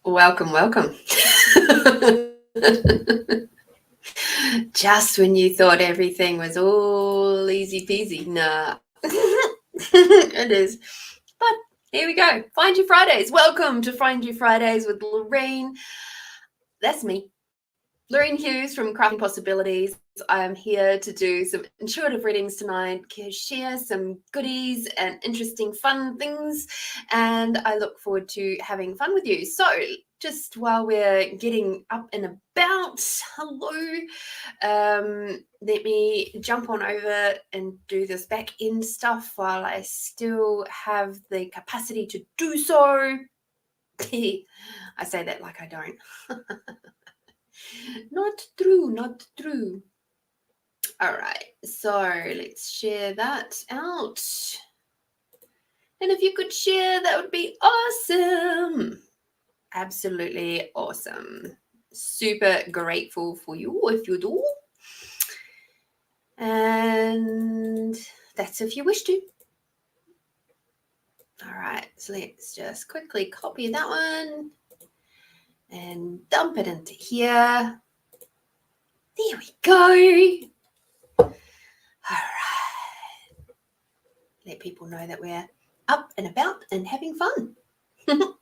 Welcome, welcome. Just when you thought everything was all easy peasy. Nah. It is. But here we go. Find You Fridays. Welcome to Find You Fridays with Lorraine. That's me. Lorraine Hughes from Crafting Possibilities. I am here to do some intuitive readings tonight, share some goodies and interesting fun things, and I look forward to having fun with you. So just while we're getting up and about, hello, let me jump on over and do this back end stuff while I still have the capacity to do so. I say that like I don't. Not true. All right, so let's share that out. And if you could share, that would be awesome. Absolutely awesome. Super grateful for you if you do. And that's if you wish to. All right, so let's just quickly copy that one and dump it into here. There we go. All right. Let people know that we're up and about and having fun. All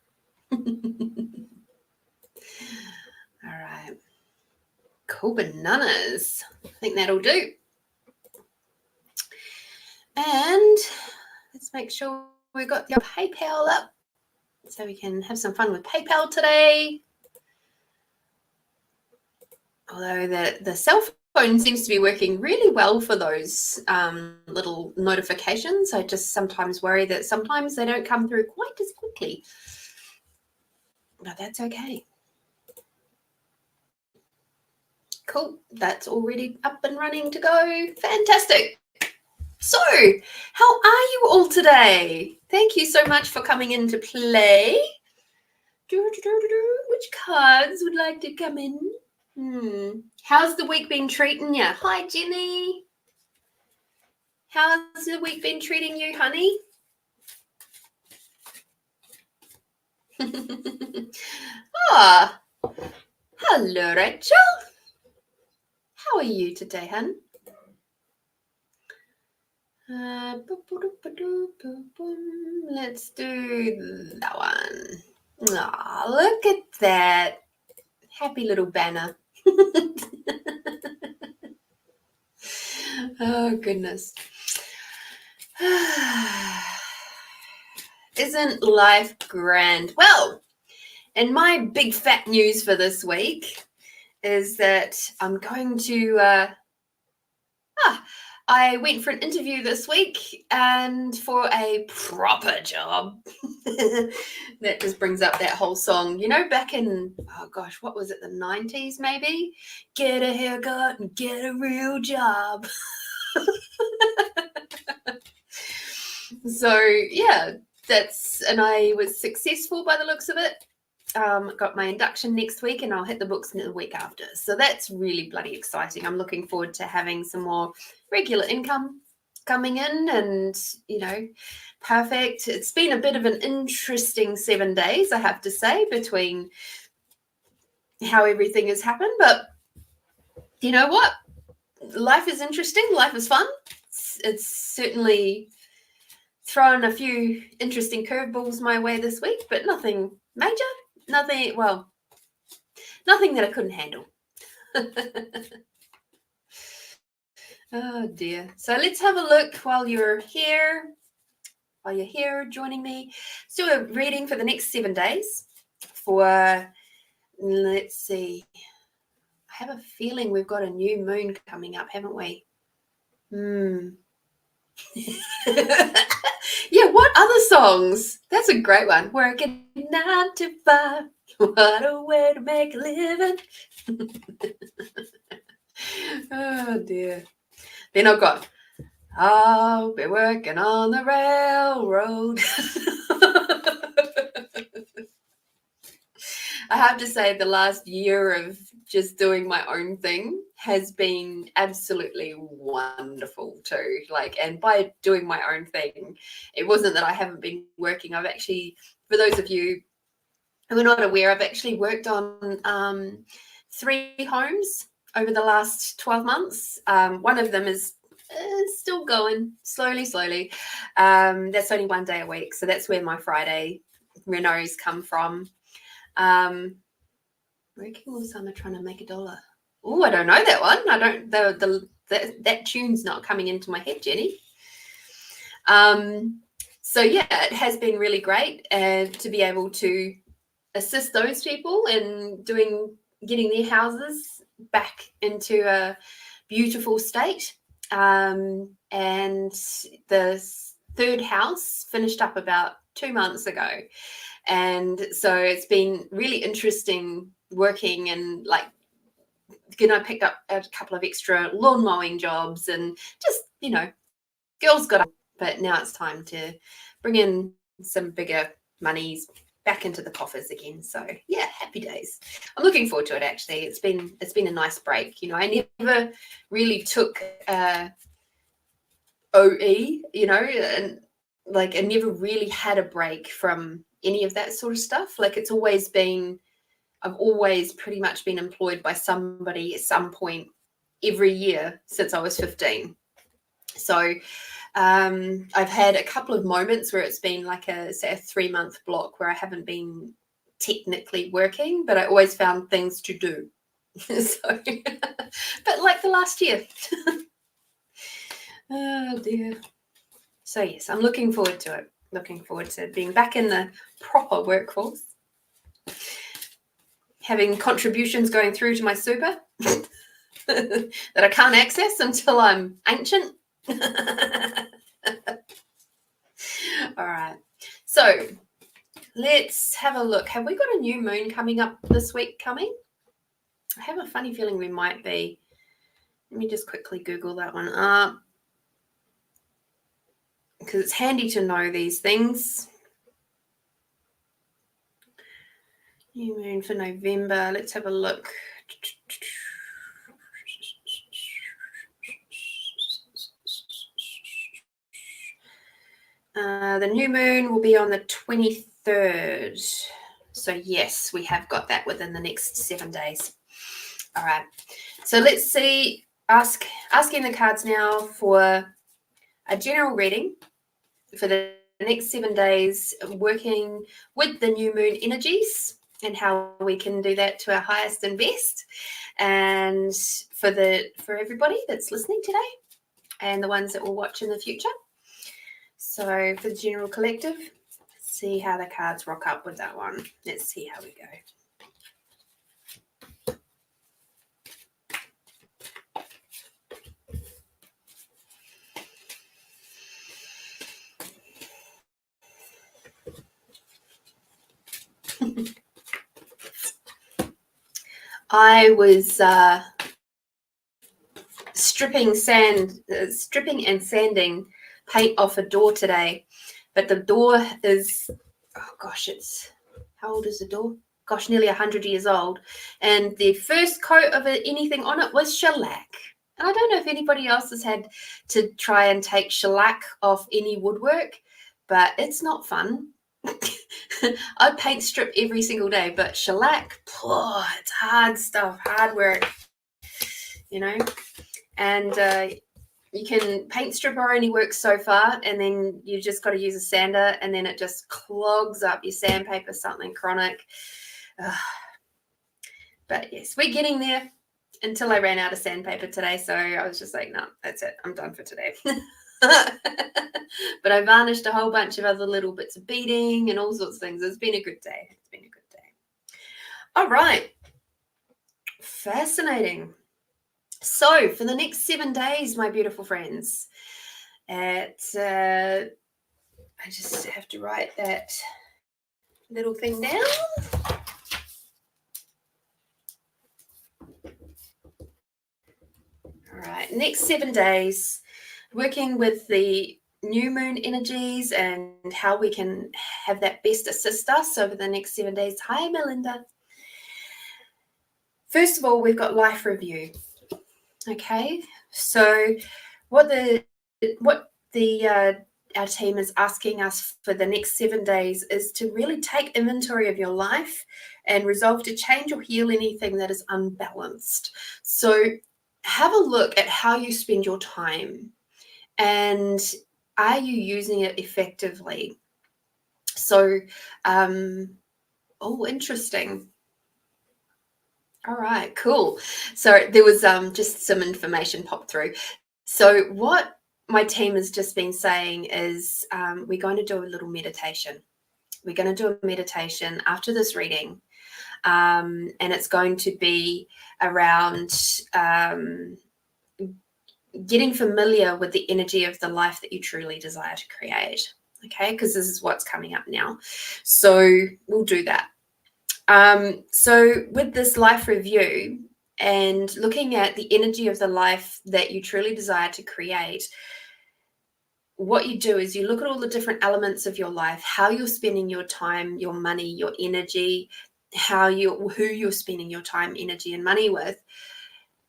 right. Cool bananas. I think that'll do. And let's make sure we've got the PayPal up so we can have some fun with PayPal today. Although the cell phone seems to be working really well for those little notifications. I just sometimes worry that sometimes they don't come through quite as quickly. But that's okay. Cool. That's already up and running to go. Fantastic. So, how are you all today? Thank you so much for coming in to play. Which cards would like to come in? How's the week been treating you? Hi, Jenny. How's the week been treating you, honey? Hello, Rachel. How are you today, hun? Let's do that one. Look at that. Happy little banner. Oh, goodness. Isn't life grand? Well, and my big fat news for this week is that I'm going to I went for an interview this week and for a proper job. That just brings up that whole song, you know, back in, oh gosh, what was it, the 90s maybe? Get a haircut and get a real job. So yeah, and I was successful by the looks of it. Got my induction next week and I'll hit the books the week after. So that's really bloody exciting. I'm looking forward to having some more regular income coming in and, you know, perfect. It's been a bit of an interesting 7 days, I have to say, between how everything has happened. But you know what? Life is interesting. Life is fun. It's certainly thrown a few interesting curveballs my way this week, but nothing major. Nothing that I couldn't handle. Oh dear. So let's have a look while you're here joining me. Let's do a reading for the next 7 days for, let's see. I have a feeling we've got a new moon coming up, haven't we? Yeah, what other songs? That's a great one. Working 9 to 5. What a way to make a living. Oh dear. Then I've got, I'll be working on the railroad. I have to say the last year of just doing my own thing has been absolutely wonderful too. And by doing my own thing, it wasn't that I haven't been working. I've actually, for those of you who are not aware, I've actually worked on 3 homes over the last 12 months. One of them is still going slowly. That's only 1 day a week, so that's where my Friday renos come from. Working all summer trying to make $1. Oh, I don't know that one. I don't. That tune's not coming into my head, Jenny. So yeah, it has been really great to be able to assist those people in getting their houses back into a beautiful state. And the 3rd house finished up about 2 months ago. And so it's been really interesting working and I picked up a couple of extra lawn mowing jobs and just, girls got up, but now it's time to bring in some bigger monies back into the coffers again. So yeah, happy days. I'm looking forward to it actually. It's been a nice break. I never really took OE, and I never really had a break from any of that sort of stuff. I've always pretty much been employed by somebody at some point every year since I was 15. So I've had a couple of moments where it's been a 3-month block where I haven't been technically working, but I always found things to do. So, but like the last year. Oh dear. So yes, I'm looking forward to it. Looking forward to being back in the proper workforce. Having contributions going through to my super that I can't access until I'm ancient. All right. So let's have a look. Have we got a new moon coming up this week coming? I have a funny feeling we might be. Let me just quickly Google that one up because it's handy to know these things. New moon for November. Let's have a look. The new moon will be on the 23rd. So yes, we have got that within the next 7 days. All right. So let's see. Asking the cards now for a general reading for the next 7 days, working with the new moon energies and how we can do that to our highest and best. And for everybody that's listening today and the ones that will watch in the future. So for the general collective, let's see how the cards rock up with that one. Let's see how we go. I was stripping and sanding paint off a door today, but the door is, how old is the door? Gosh, nearly 100 years old. And the first coat of anything on it was shellac. And I don't know if anybody else has had to try and take shellac off any woodwork, but it's not fun. I paint strip every single day, but shellac, it's hard stuff, hard work, and you can paint stripper only works so far, and then you just got to use a sander, and then it just clogs up your sandpaper, something chronic. But yes, we're getting there. Until I ran out of sandpaper today, so I was just like, no, that's it, I'm done for today. But I varnished a whole bunch of other little bits of beading and all sorts of things. It's been a good day. All right, fascinating. So for the next 7 days, my beautiful friends, I just have to write that little thing down. All right, next 7 days, working with the new moon energies and how we can have that best assist us over the next 7 days. Hi, Melinda. First of all, we've got life review. Okay, so what the our team is asking us for the next 7 days is to really take inventory of your life and resolve to change or heal anything that is unbalanced. So have a look at how you spend your time, and are you using it effectively? So, interesting. All right, cool. So there was just some information popped through. So what my team has just been saying is we're going to do a little meditation. We're going to do a meditation after this reading, and it's going to be around getting familiar with the energy of the life that you truly desire to create. Okay, because this is what's coming up now. So we'll do that. So with this life review and looking at the energy of the life that you truly desire to create, what you do is you look at all the different elements of your life, how you're spending your time, your money, your energy, who you're spending your time, energy, and money with,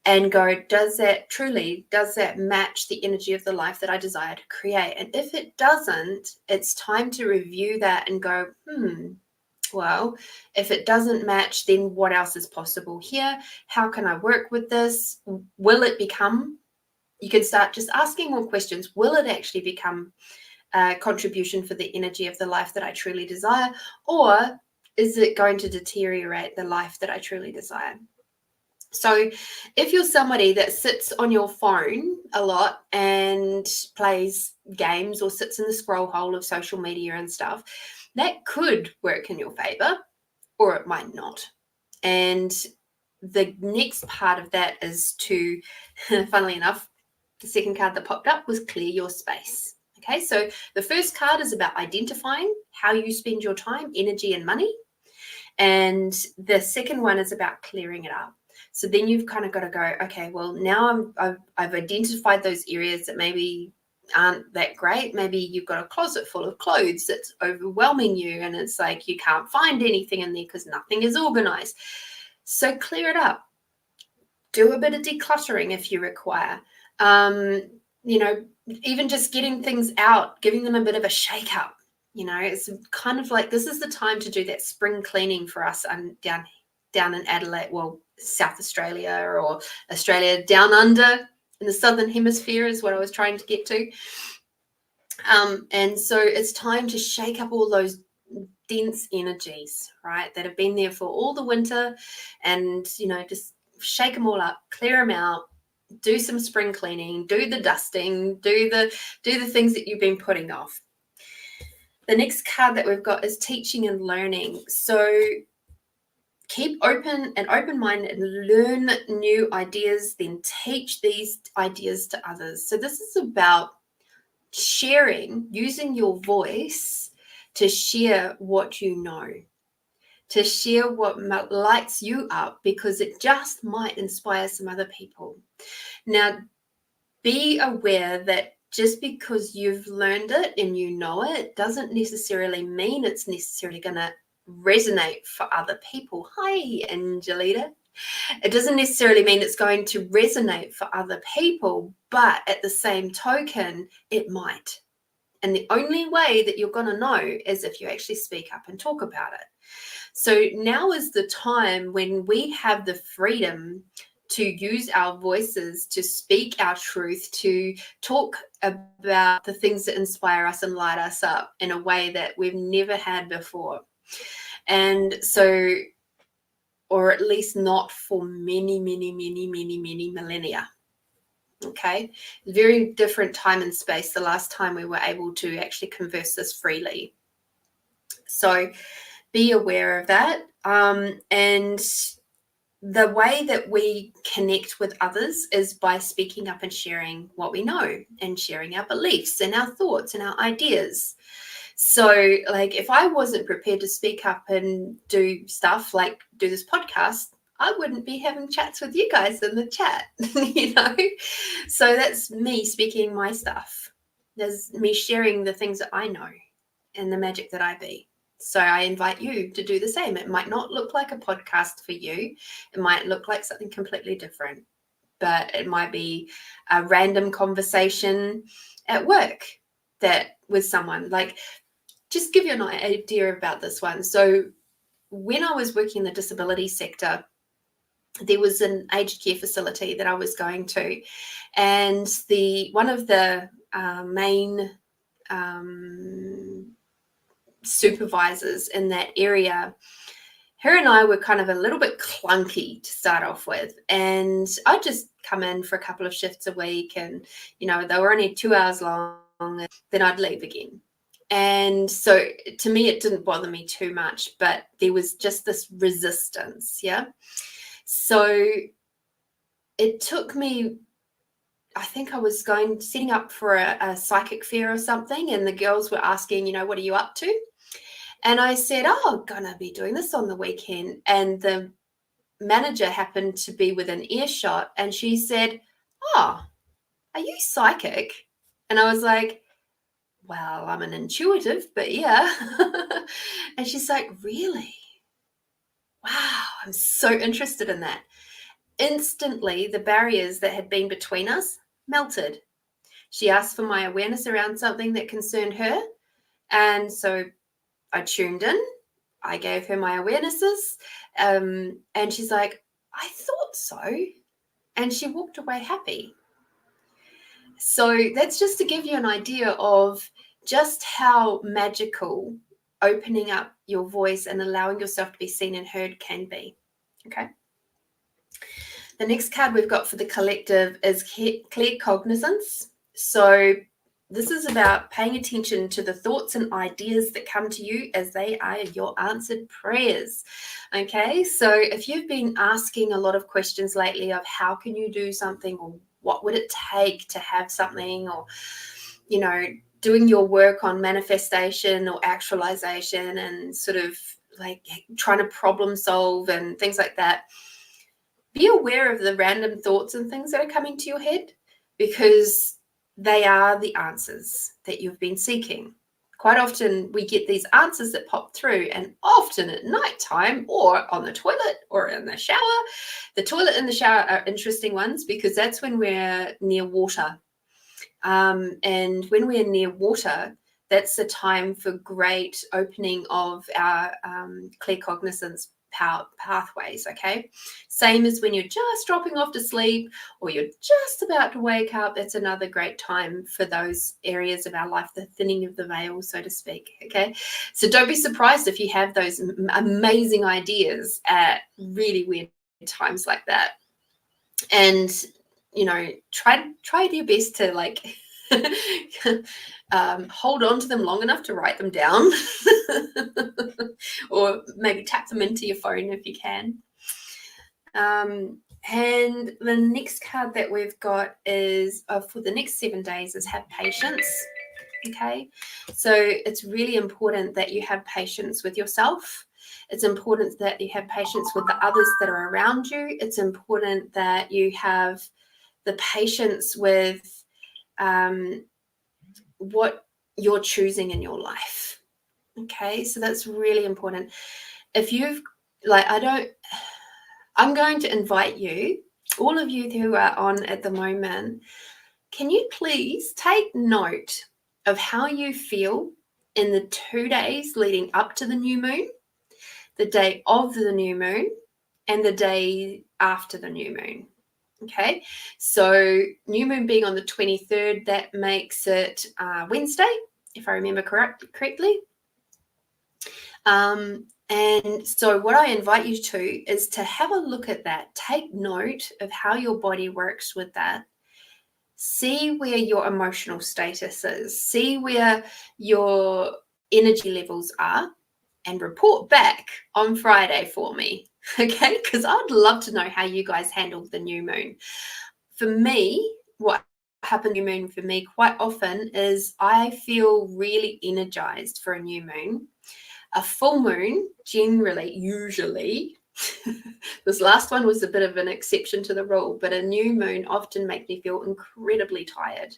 and go, does that match the energy of the life that I desire to create? And if it doesn't, it's time to review that and go, well, if it doesn't match, then what else is possible here? How can I work with this? Will it become, you can start just asking more questions. Will it actually become a contribution for the energy of the life that I truly desire? Or is it going to deteriorate the life that I truly desire? So if you're somebody that sits on your phone a lot and plays games or sits in the scroll hole of social media and stuff, that could work in your favor, or it might not. And the next part of that is to, funnily enough, the second card that popped up was clear your space. Okay, so the first card is about identifying how you spend your time, energy, and money. And the second one is about clearing it up. So then you've kind of got to go, okay, well, now I've identified those areas that maybe aren't that great. Maybe you've got a closet full of clothes that's overwhelming you, and it's like you can't find anything in there because nothing is organized. So clear it up. Do a bit of decluttering if you require. Even just getting things out, giving them a bit of a shake up. It's kind of like this is the time to do that spring cleaning for us down in Adelaide, well, South Australia or Australia down under in the southern hemisphere is what I was trying to get to. And so it's time to shake up all those dense energies, right, that have been there for all the winter, and just shake them all up, clear them out, do some spring cleaning, do the dusting, do the things that you've been putting off. The next card that we've got is teaching and learning. So keep open-minded and learn new ideas, then teach these ideas to others. So this is about sharing, using your voice to share what you know, to share what lights you up, because it just might inspire some other people. Now, be aware that just because you've learned it and you know it doesn't necessarily mean it's necessarily going to resonate for other people. Hi, Angelita. It doesn't necessarily mean it's going to resonate for other people, but at the same token, it might. And the only way that you're going to know is if you actually speak up and talk about it. So now is the time when we have the freedom to use our voices, to speak our truth, to talk about the things that inspire us and light us up in a way that we've never had before. And so, or at least not for many, many, many, many, many millennia. Okay, very different time and space the last time we were able to actually converse this freely. So be aware of that. And the way that we connect with others is by speaking up and sharing what we know and sharing our beliefs and our thoughts and our ideas. So like if I wasn't prepared to speak up and do stuff like do this podcast, I wouldn't be having chats with you guys in the chat, So that's me speaking my stuff. There's me sharing the things that I know and the magic that I be. So I invite you to do the same. It might not look like a podcast for you. It might look like something completely different, but it might be a random conversation at work. that with someone. Like, just give you an idea about this one. So when I was working in the disability sector, there was an aged care facility that I was going to, and one of the main supervisors in that area, her and I were kind of a little bit clunky to start off with, and I'd just come in for a couple of shifts a week, and they were only 2 hours long, and then I'd leave again. And so to me, it didn't bother me too much, but there was just this resistance. Yeah. So it took me, I think I was setting up for a psychic fair or something, and the girls were asking, what are you up to? And I said, I'm gonna be doing this on the weekend. And the manager happened to be within earshot, and she said, oh, are you psychic? And I was like, well, I'm an intuitive, but yeah. And she's like, really? Wow, I'm so interested in that. Instantly, the barriers that had been between us melted. She asked for my awareness around something that concerned her. And so I tuned in. I gave her my awarenesses. And she's like, I thought so. And she walked away happy. So that's just to give you an idea of just how magical opening up your voice and allowing yourself to be seen and heard can be. Okay. The next card we've got for the collective is clear cognizance. So this is about paying attention to the thoughts and ideas that come to you as they are your answered prayers. Okay, so if you've been asking a lot of questions lately of how can you do something, or what would it take to have something, or, doing your work on manifestation or actualization and sort of like trying to problem solve and things like that, be aware of the random thoughts and things that are coming to your head, because they are the answers that you've been seeking. Quite often we get these answers that pop through, and often at nighttime or on the toilet or in the shower. The toilet and the shower are interesting ones because that's when we're near water. And when we're near water, that's the time for great opening of our clear cognizance pathways. Okay, same as when you're just dropping off to sleep or you're just about to wake up. That's another great time for those areas of our life, the thinning of the veil, so to speak. Okay, so don't be surprised if you have those amazing ideas at really weird times like that. And try your best to hold on to them long enough to write them down, or maybe tap them into your phone if you can. And the next card that we've got is for the next 7 days is have patience. Okay, so it's really important that you have patience with yourself. It's important that you have patience with the others that are around you. It's important that you have the patience with what you're choosing in your life. Okay, so that's really important. If you've I'm going to invite you, all of you who are on at the moment, can you please take note of how you feel in the 2 days leading up to the new moon, the day of the new moon, and the day after the new moon. Okay, so new moon being on the 23rd, that makes it Wednesday, if I remember correctly. And so what I invite you to is to have a look at that. Take note of how your body works with that. See where your emotional status is. See where your energy levels are, and report back on Friday for me. Okay, because I'd love to know how you guys handled the new moon. For me, what happened new moon for me quite often is I feel really energized for a new moon. A full moon, usually, this last one was a bit of an exception to the rule, but a new moon often makes me feel incredibly tired.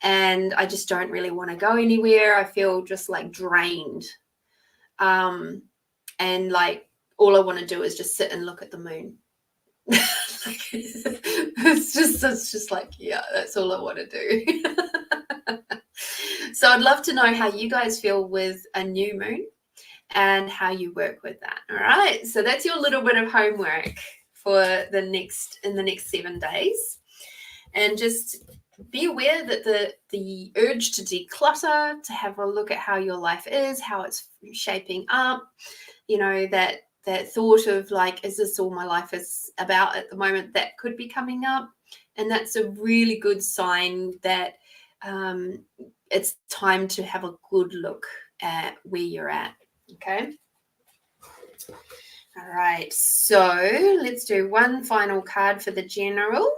And I just don't really want to go anywhere. I feel just like drained. And all I want to do is just sit and look at the moon. It's just like, yeah, that's all I want to do. So I'd love to know how you guys feel with a new moon and how you work with that. All right. So that's your little bit of homework for the next 7 days. And just be aware that the urge to declutter, to have a look at how your life is, how it's shaping up, that thought of like, is this all my life is about at the moment, that could be coming up. And that's a really good sign that it's time to have a good look at where you're at. Okay. All right. So let's do one final card for the general.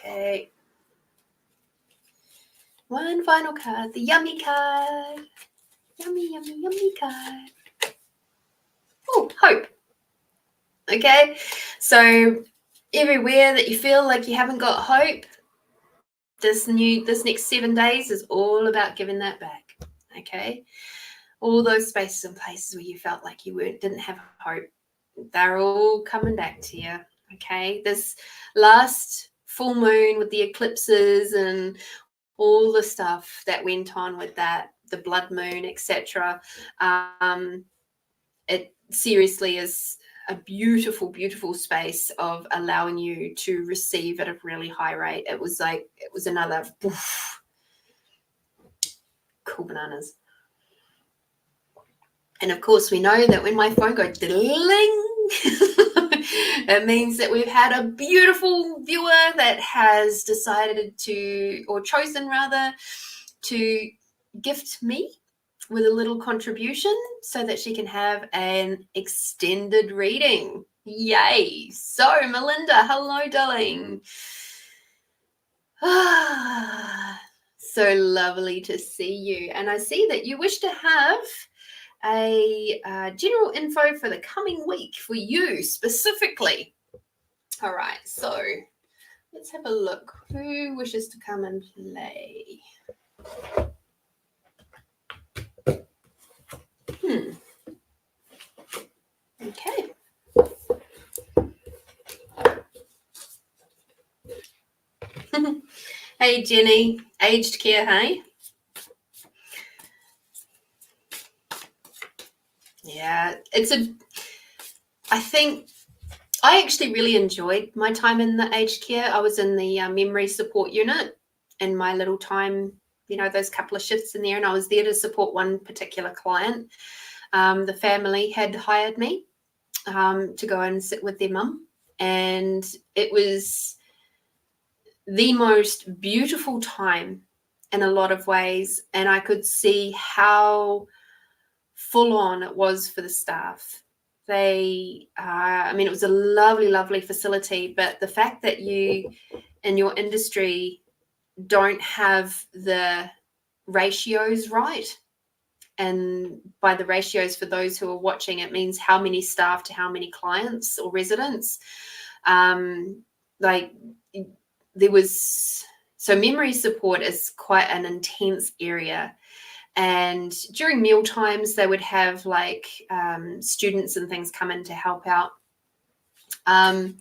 Okay. One final card, the yummy card. Yummy, yummy, yummy card. Oh, hope. Okay. So everywhere that you feel like you haven't got hope, this next 7 days is all about giving that back. Okay. All those spaces and places where you felt like you didn't have hope, they're all coming back to you. Okay. This last full moon with the eclipses and all the stuff that went on with that, the blood moon, etc. It seriously is a beautiful, beautiful space of allowing you to receive at a really high rate. It was another poof, cool bananas. And of course, we know that when my phone goes ding, it means that we've had a beautiful viewer that has decided chosen to gift me with a little contribution so that she can have an extended reading. Yay. So, Melinda, hello, darling. So lovely to see you. And I see that you wish to have a general info for the coming week for you specifically. All right, so let's have a look. Who wishes to come and play? Okay. Hey, Jenny. Aged care, hey? Yeah, I think I actually really enjoyed my time in the aged care. I was in the memory support unit in my little time, those couple of shifts in there, and I was there to support one particular client. The family had hired me to go and sit with their mum, and it was the most beautiful time in a lot of ways, and I could see how full on it was for the staff. It was a lovely, lovely facility, but the fact that you in your industry don't have the ratios right, and by the ratios for those who are watching, it means how many staff to how many clients or residents. So memory support is quite an intense area. And during meal times, they would have students and things come in to help out. Hi,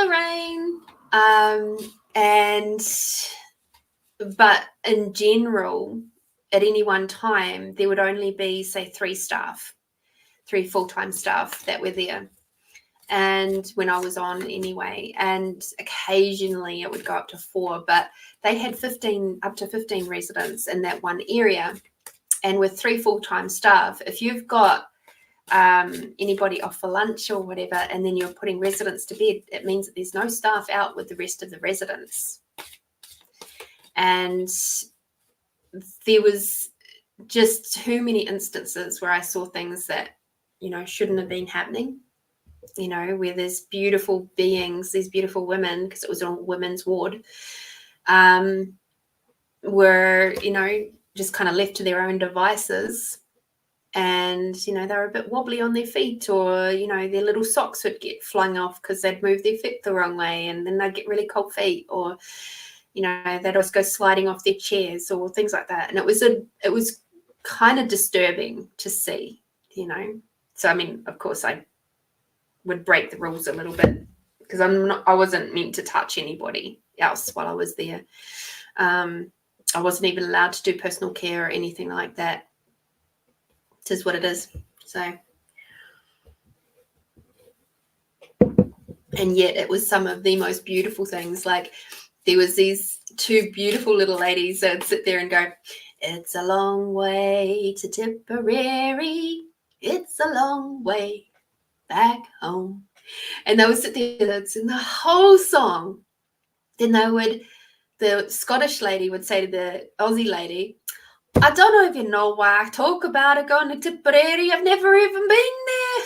Lorraine. But in general, at any one time, there would only be, say, 3 full-time staff that were there. And when I was on anyway, and occasionally it would go up to 4, but they had up to 15 residents in that one area. And with 3 full-time staff, if you've got anybody off for lunch or whatever, and then you're putting residents to bed, it means that there's no staff out with the rest of the residents. And there was just too many instances where I saw things that, shouldn't have been happening. Where there's beautiful beings, these beautiful women, because it was a women's ward, were, just kind of left to their own devices. And, they were a bit wobbly on their feet, or, their little socks would get flung off because they'd moved their feet the wrong way, and then they'd get really cold feet, or, they'd also go sliding off their chairs or things like that. And it was kind of disturbing to see, So, of course, I would break the rules a little bit because I wasn't meant to touch anybody else while I was there. I wasn't even allowed to do personal care or anything like that. It is what it is. So, and yet it was some of the most beautiful things. Like there was these two beautiful little ladies that would sit there and go, "It's a long way to Tipperary. It's a long way back home." And they would sit there and sing the whole song. Then the Scottish lady would say to the Aussie lady, "I don't know if you know why I talk about it going to Tipperary. I've never even been there."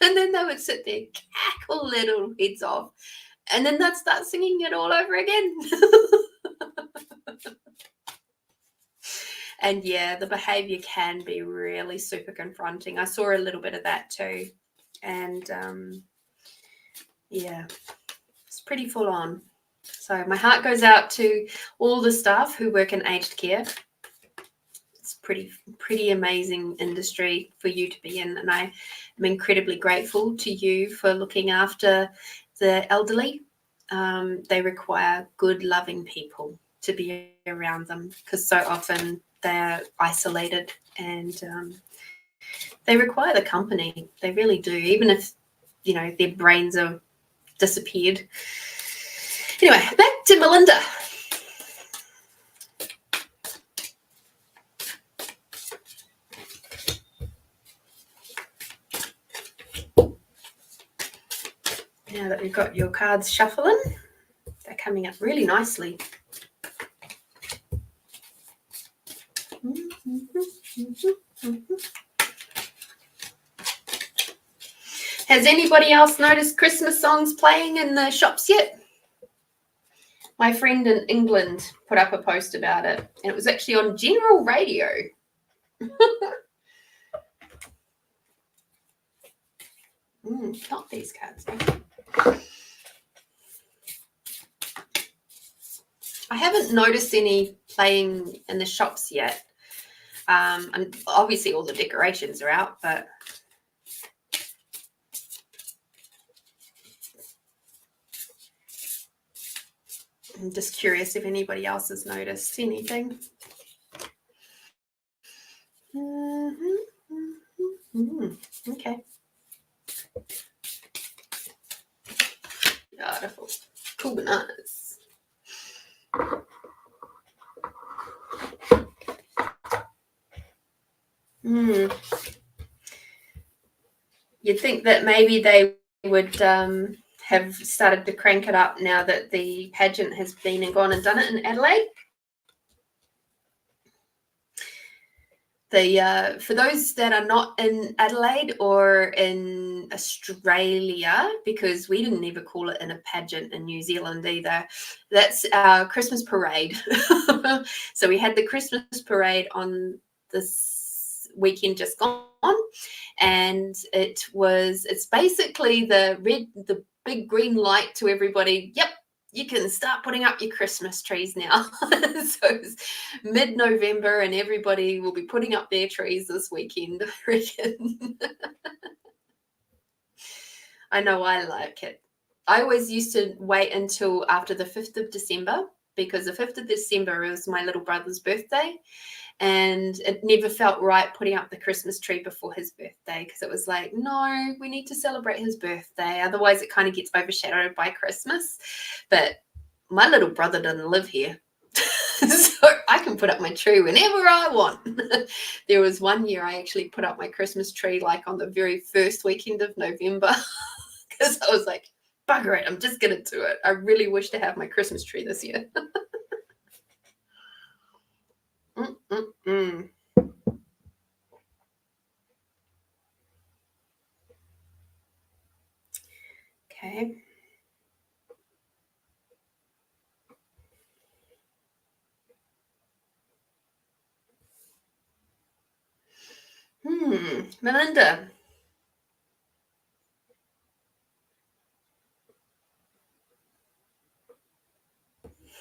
And then they would sit there, cackle little heads off, and then they'd start singing it all over again. And yeah, the behavior can be really super confronting. I saw a little bit of that too. And yeah, it's pretty full on. So my heart goes out to all the staff who work in aged care. It's pretty amazing industry for you to be in, and I am incredibly grateful to you for looking after the elderly. They require good, loving people to be around them because so often they're isolated and they require the company. They really do, even if their brains are disappeared. Anyway, back to Melinda. Now that we've got your cards shuffling, they're coming up really nicely. Has anybody else noticed Christmas songs playing in the shops yet? My friend in England put up a post about it, and it was actually on general radio. Not these cards. I haven't noticed any playing in the shops yet. And obviously all the decorations are out, but I'm just curious if anybody else has noticed anything. Okay. Beautiful. Cool bananas. You'd think that maybe they would have started to crank it up now that the pageant has been and gone and done it in Adelaide. For those that are not in Adelaide or in Australia, because we didn't ever call it in a pageant in New Zealand either, that's our Christmas parade. So we had the Christmas parade on this weekend just gone, and it's basically the big green light to everybody. Yep, you can start putting up your Christmas trees now. So it's mid-November and everybody will be putting up their trees this weekend, I reckon. I know I like it. I always used to wait until after the 5th of December because the 5th of December is my little brother's birthday, and it never felt right putting up the Christmas tree before his birthday because it was like, no, we need to celebrate his birthday. Otherwise, it kind of gets overshadowed by Christmas. But my little brother doesn't live here. So I can put up my tree whenever I want. There was one year I actually put up my Christmas tree like on the very first weekend of November because I was like, bugger it, I'm just going to do it. I really wish to have my Christmas tree this year. Okay. Melinda.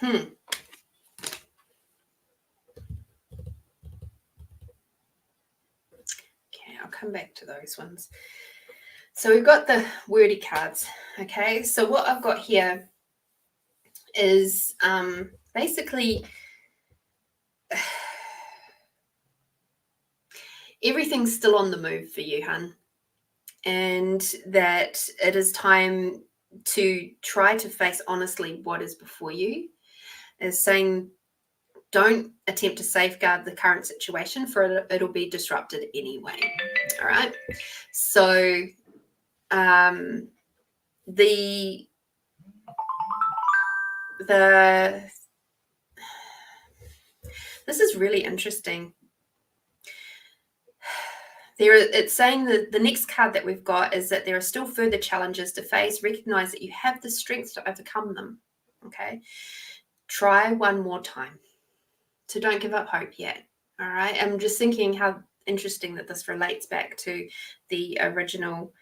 Okay, I'll come back to those ones. So we've got the wordy cards. Okay, so what I've got here is basically everything's still on the move for you, hun, and that it is time to try to face honestly what is before you. Is saying, don't attempt to safeguard the current situation, for it'll be disrupted anyway. All right. So the this is really interesting. It's saying that the next card that we've got is that there are still further challenges to face. Recognize that you have the strength to overcome them. Okay. Try one more time. So don't give up hope yet. All right. I'm just thinking how interesting that this relates back to the original,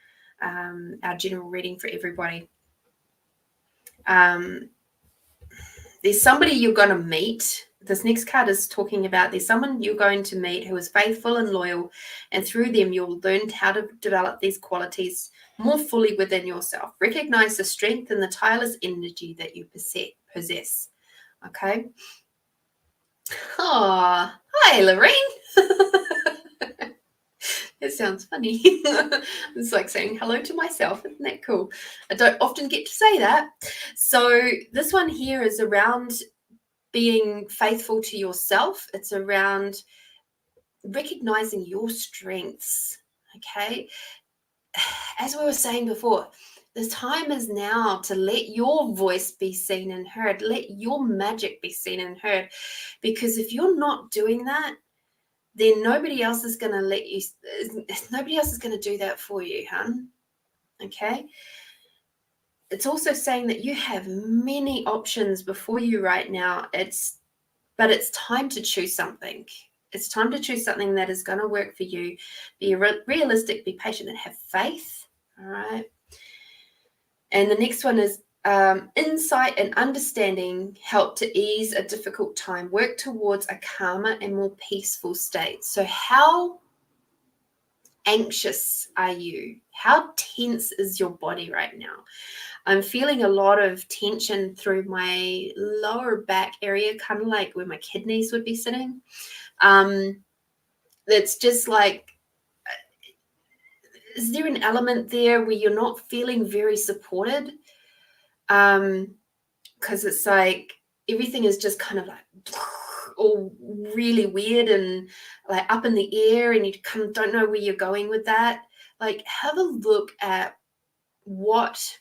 our general reading for everybody. There's somebody you're going to meet. This next card is talking about there's someone you're going to meet who is faithful and loyal, and through them you'll learn how to develop these qualities more fully within yourself. Recognize the strength and the tireless energy that you possess. Okay. Oh, hi, Lorraine. It sounds funny. It's like saying hello to myself. Isn't that cool? I don't often get to say that. So this one here is around being faithful to yourself. It's around recognizing your strengths. Okay. As we were saying before, the time is now to let your voice be seen and heard. Let your magic be seen and heard. Because if you're not doing that, then nobody else is going to do that for you, hun. Okay. It's also saying that you have many options before you right now. But it's time to choose something. It's time to choose something that is going to work for you. Be realistic, be patient, and have faith. All right. And the next one is insight and understanding help to ease a difficult time. Work towards a calmer and more peaceful state. So how anxious are you? How tense is your body right now? I'm feeling a lot of tension through my lower back area, kind of like where my kidneys would be sitting. It's just like, is there an element there where you're not feeling very supported? Because it's like everything is just kind of like all really weird and like up in the air, and you kind of don't know where you're going with that. Like, have a look at what.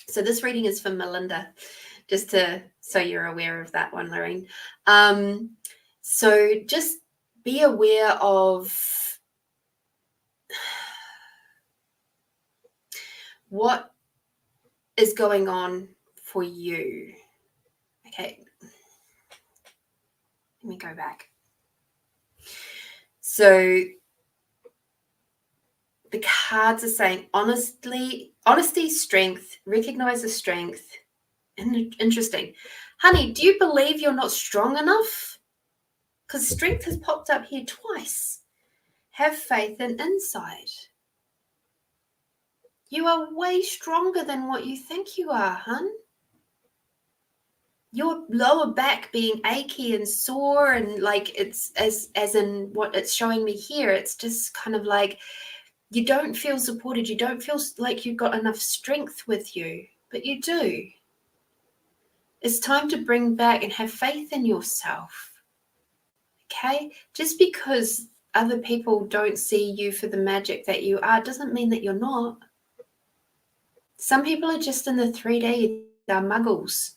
So this reading is for Melinda, just so you're aware of that one, Lorraine. So just be aware of what is going on for you. Okay. Let me go back. So the cards are saying honesty, strength, recognize the strength. And interesting. Honey, do you believe you're not strong enough? Because strength has popped up here twice. Have faith and insight. You are way stronger than what you think you are, hun. Your lower back being achy and sore, and like it's as in what it's showing me here, it's just kind of like you don't feel supported. You don't feel like you've got enough strength with you, but you do. It's time to bring back and have faith in yourself. Okay? Just because other people don't see you for the magic that you are doesn't mean that you're not. Some people are just in the 3D, they're muggles.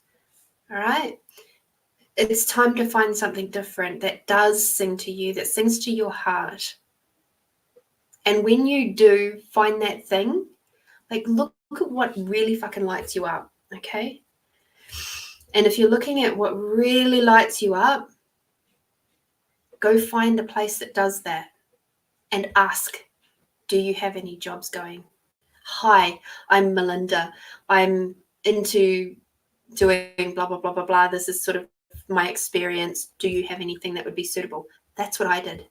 All right? It's time to find something different that does sing to you, that sings to your heart. And when you do find that thing, like look at what really fucking lights you up, okay? And if you're looking at what really lights you up, go find a place that does that and ask, do you have any jobs going? Hi, I'm Melinda. I'm into doing blah, blah, blah, blah, blah. This is sort of my experience. Do you have anything that would be suitable? That's what I did.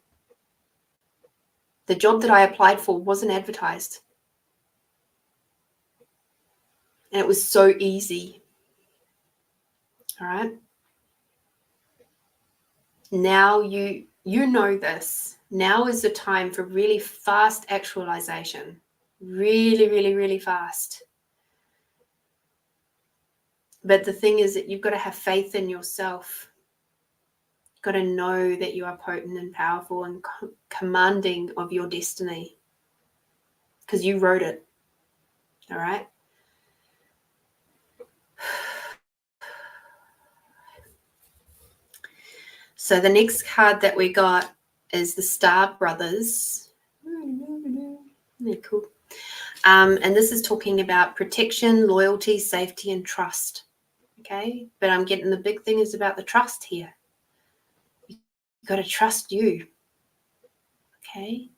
The job that I applied for wasn't advertised. And it was so easy. All right. Now you know this. Now is the time for really fast actualization. Really, really, really fast. But the thing is that you've got to have faith in yourself. You've got to know that you are potent and powerful and commanding of your destiny, because you wrote it. All right. So the next card that we got is the Star Brothers. They're cool. And this is talking about protection, loyalty, safety, and trust. Okay. But I'm getting the big thing is about the trust here. You've got to trust you. Okay.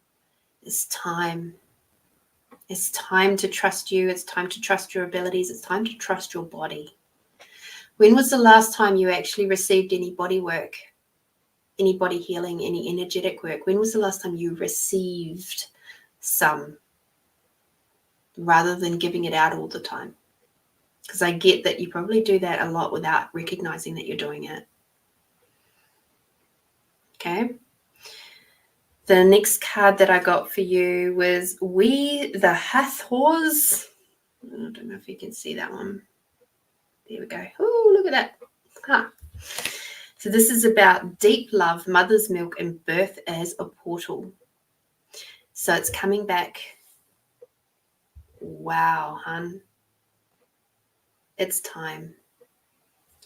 It's time. It's time to trust you. It's time to trust your abilities. It's time to trust your body. When was the last time you actually received any body work, any body healing, any energetic work? When was the last time you received some, rather than giving it out all the time? Because I get that you probably do that a lot without recognizing that you're doing it. Okay. The next card that I got for you was We the Hathors. I don't know if you can see that one. There we go. Oh, look at that. Huh. So this is about deep love, mother's milk, and birth as a portal. So it's coming back. Wow, hun. It's time.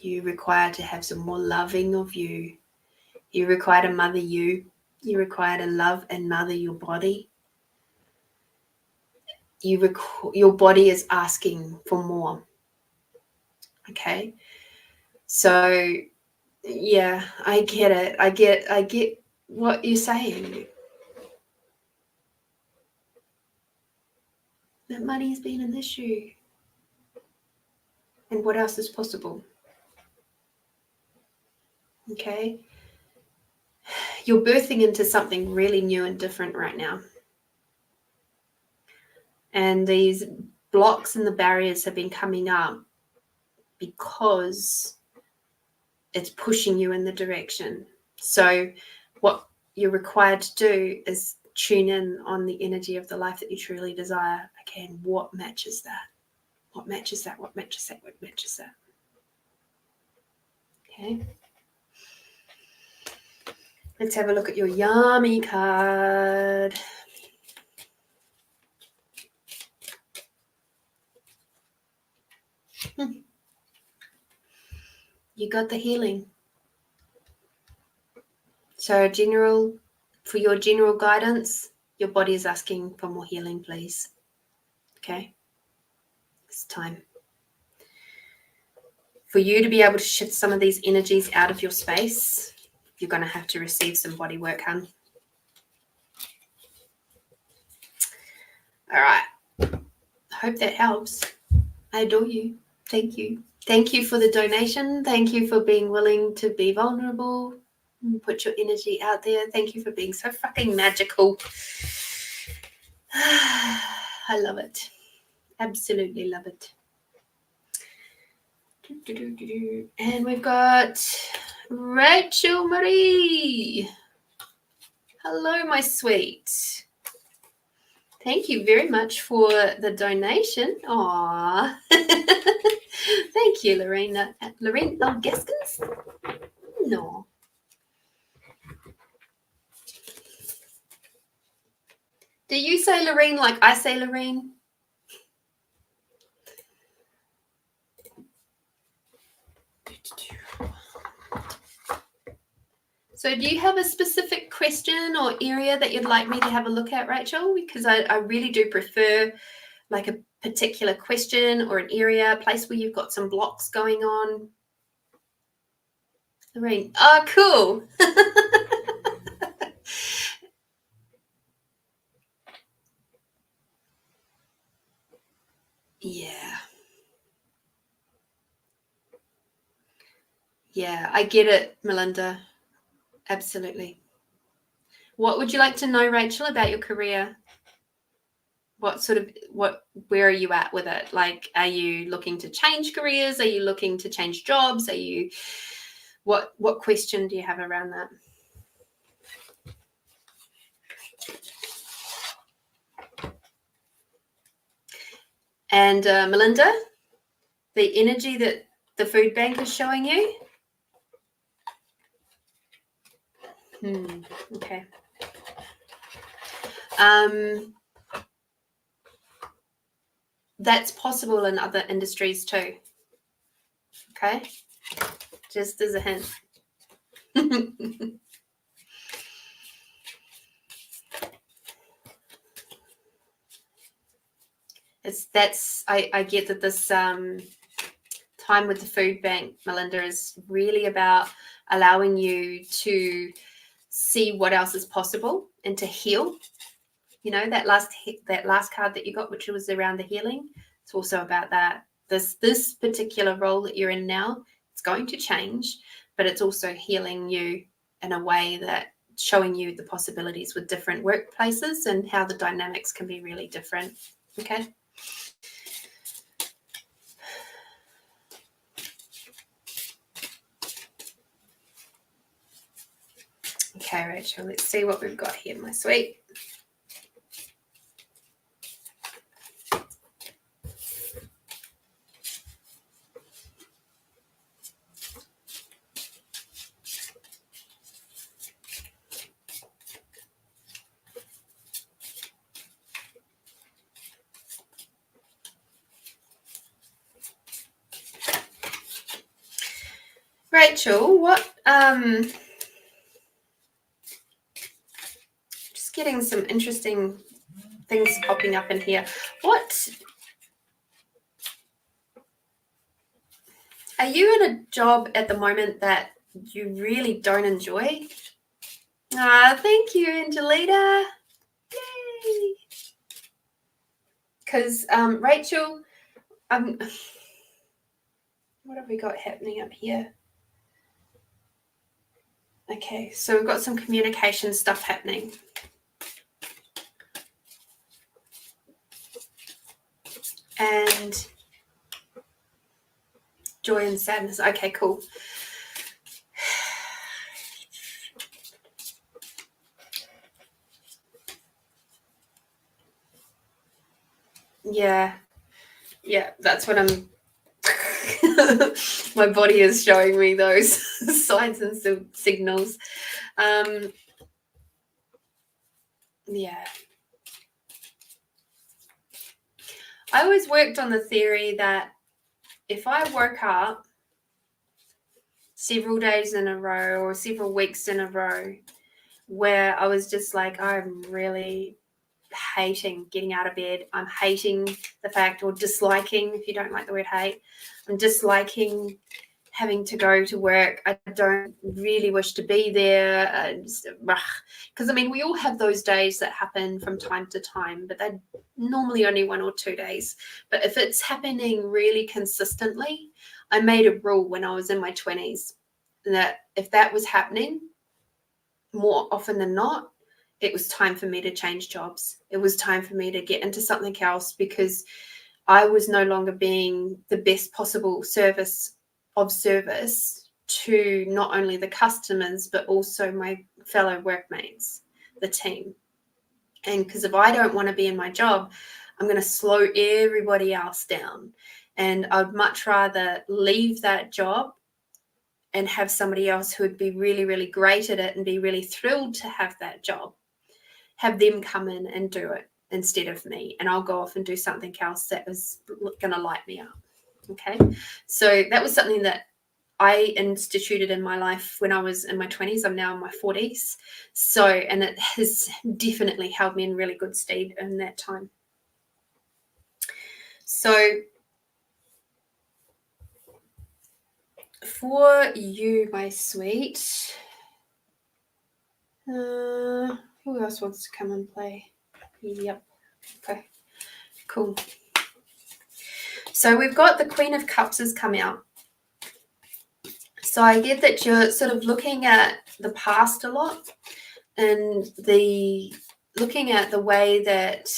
You require to have some more loving of you. You require to mother you. You require to love and mother your body. Your body is asking for more. Okay. So yeah, I get it. I get what you're saying. That money has been an issue. And what else is possible? Okay. You're birthing into something really new and different right now. And these blocks and the barriers have been coming up because it's pushing you in the direction. So what you're required to do is tune in on the energy of the life that you truly desire. Okay, and what matches that? What matches that? What matches that? What matches that? Okay. Let's have a look at your yummy card. You got the healing. So for your general guidance, your body is asking for more healing, please. Okay. It's time. For you to be able to shift some of these energies out of your space, you're going to have to receive some body work, hun. All right. I hope that helps. I adore you. Thank you. Thank you for the donation. Thank you for being willing to be vulnerable and put your energy out there. Thank you for being so fucking magical. I love it. Absolutely love it. And we've got Rachel Marie. Hello, my sweet. Thank you very much for the donation. Aww. Thank you, Lorraine. Lorraine Gaskins? No. Do you say Lorraine like I say Lorraine? So do you have a specific question or area that you'd like me to have a look at, Rachel? Because I really do prefer like a particular question or an area, a place where you've got some blocks going on. Lorraine. Oh, cool. Yeah. Yeah, I get it, Melinda. Absolutely. What would you like to know, Rachel, about your career? where are you at with it? Like, are you looking to change careers? Are you looking to change jobs? What question do you have around that? And Melinda, the energy that the food bank is showing you. Okay. That's possible in other industries too. Okay. Just as a hint. I get that this time with the food bank, Melinda, is really about allowing you to see what else is possible and to heal. You know, that last card that you got, which was around the healing, it's also about that. This particular role that you're in now, it's going to change, but it's also healing you in a way that showing you the possibilities with different workplaces and how the dynamics can be really different. Okay. Okay, Rachel, let's see what we've got here, my sweet. Rachel, what just getting some interesting things popping up in here. What are you in a job at the moment that you really don't enjoy? Thank you, Angelita. Yay! Because Rachel, what have we got happening up here? Okay, so we've got some communication stuff happening. And joy and sadness. Okay, cool. Yeah, that's what I'm. My body is showing me those signs and signals. Yeah. I always worked on the theory that if I woke up several days in a row or several weeks in a row where I was just like, I'm really hating getting out of bed. I'm hating the fact, or disliking, if you don't like the word hate, I'm disliking having to go to work. I don't really wish to be there. Because, I mean, we all have those days that happen from time to time, but they're normally only 1 or 2 days. But if it's happening really consistently, I made a rule when I was in my 20s that if that was happening more often than not, it was time for me to change jobs. It was time for me to get into something else, because I was no longer being the best possible service to not only the customers, but also my fellow workmates, the team. And because if I don't want to be in my job, I'm going to slow everybody else down. And I'd much rather leave that job and have somebody else who would be really, really great at it and be really thrilled to have that job, have them come in and do it instead of me. And I'll go off and do something else that is going to light me up. Okay. So that was something that I instituted in my life when I was in my 20s. I'm now in my 40s. So, and it has definitely held me in really good stead in that time. So for you, my sweet, who else wants to come and play? Yep. Okay, cool. So we've got the Queen of Cups has come out. So I get that you're sort of looking at the past a lot, and looking at the way that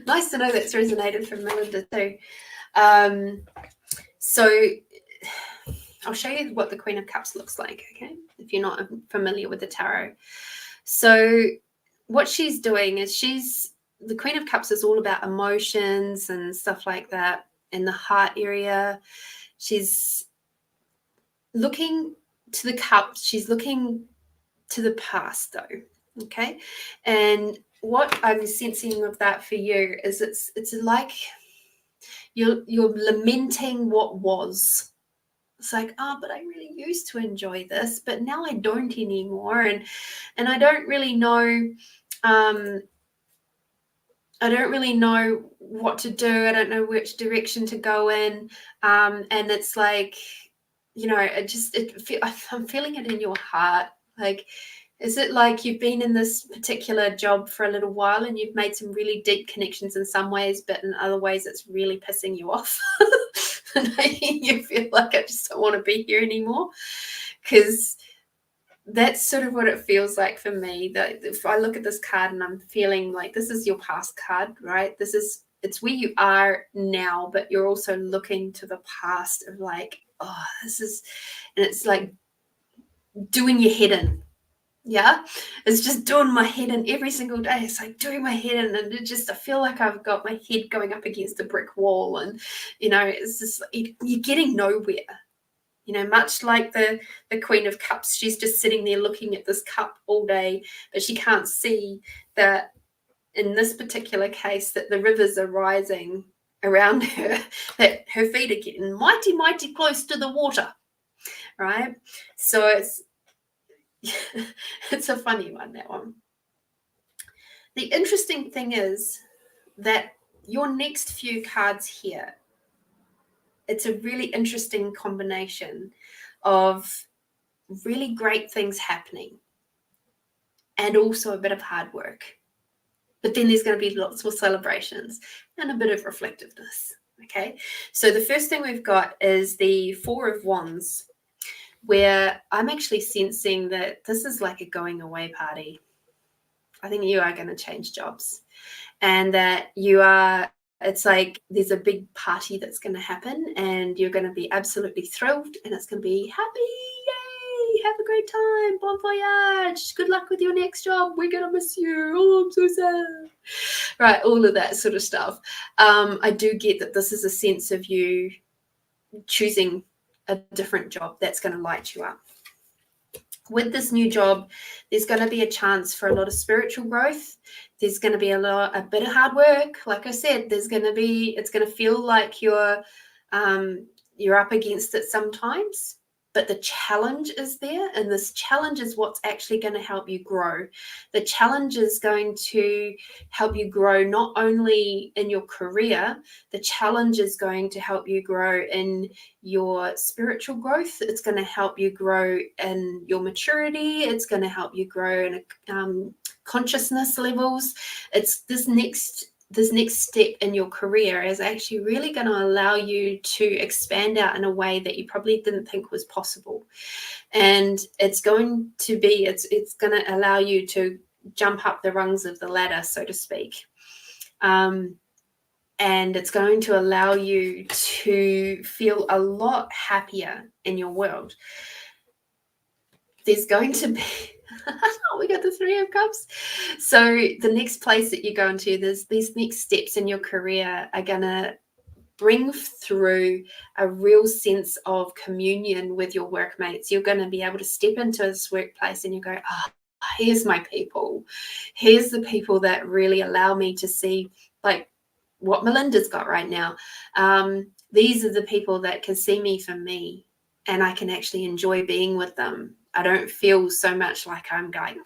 Nice to know that's resonated from Melinda too. So I'll show you what the Queen of Cups looks like, okay, if you're not familiar with the tarot. So what she's doing is the Queen of Cups is all about emotions and stuff like that in the heart area. She's looking to the cups. She's looking to the past though, okay? And what I'm sensing of that for you is it's like you're lamenting what was. It's like, oh, but I really used to enjoy this, but now I don't anymore. And I don't really know, I don't really know what to do. I don't know which direction to go in. And it's like, you know, I'm feeling it in your heart. Like, is it like you've been in this particular job for a little while and you've made some really deep connections in some ways, but in other ways it's really pissing you off? And you feel like I just don't want to be here anymore? Because that's sort of what it feels like for me. That if I look at this card and I'm feeling like this is your past card, right? It's where you are now, but you're also looking to the past of like, oh, this is, and it's like doing your head in. Yeah, it's just doing my head in every single day. It's like doing my head in, and I feel like I've got my head going up against a brick wall, and you know, it's just you're getting nowhere. You know, much like the Queen of Cups, she's just sitting there looking at this cup all day, but she can't see that in this particular case that the rivers are rising around her, that her feet are getting mighty, mighty close to the water, right? So it's a funny one, that one. The interesting thing is that your next few cards here, it's a really interesting combination of really great things happening and also a bit of hard work. But then there's going to be lots more celebrations and a bit of reflectiveness. Okay, so the first thing we've got is the Four of Wands, where I'm actually sensing that this is like a going away party. I think you are going to change jobs, and that it's like there's a big party that's going to happen and you're going to be absolutely thrilled and it's going to be happy. Yay, have a great time, bon voyage, good luck with your next job, we're going to miss you, oh, I'm so sad, right? All of that sort of stuff. I do get that this is a sense of you choosing a different job that's going to light you up. With this new job, there's going to be a chance for a lot of spiritual growth. There's going to be a bit of hard work. Like I said, it's going to feel like you're up against it sometimes, but the challenge is there, and this challenge is what's actually going to help you grow. The challenge is going to help you grow not only in your career, the challenge is going to help you grow in your spiritual growth. It's going to help you grow in your maturity. It's going to help you grow in consciousness levels. It's this next step in your career is actually really going to allow you to expand out in a way that you probably didn't think was possible. And it's going to allow you to jump up the rungs of the ladder, so to speak. And it's going to allow you to feel a lot happier in your world. There's going to be we got the Three of Cups. So the next place that you go into, these next steps in your career are going to bring through a real sense of communion with your workmates. You're going to be able to step into this workplace and you go, oh, here's my people. Here's the people that really allow me to see like what Melinda's got right now. These are the people that can see me for me, and I can actually enjoy being with them. I don't feel so much like I'm going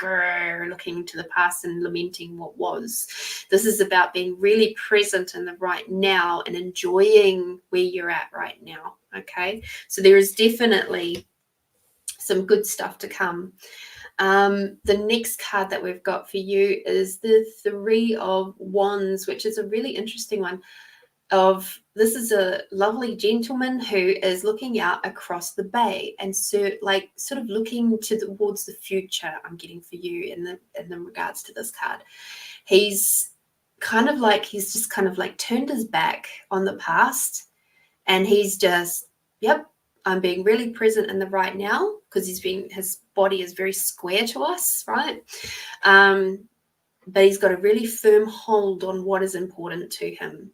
looking to the past and lamenting what was. This is about being really present in the right now and enjoying where you're at right now. Okay, so there is definitely some good stuff to come. The next card that we've got for you is the Three of Wands, which is a really interesting one. this is a lovely gentleman who is looking out across the bay and sort of looking towards the future. I'm getting for you in the regards to this card. He's just kind of like turned his back on the past, and he's just, yep, I'm being really present in the right now, because his body is very square to us, right? But he's got a really firm hold on what is important to him.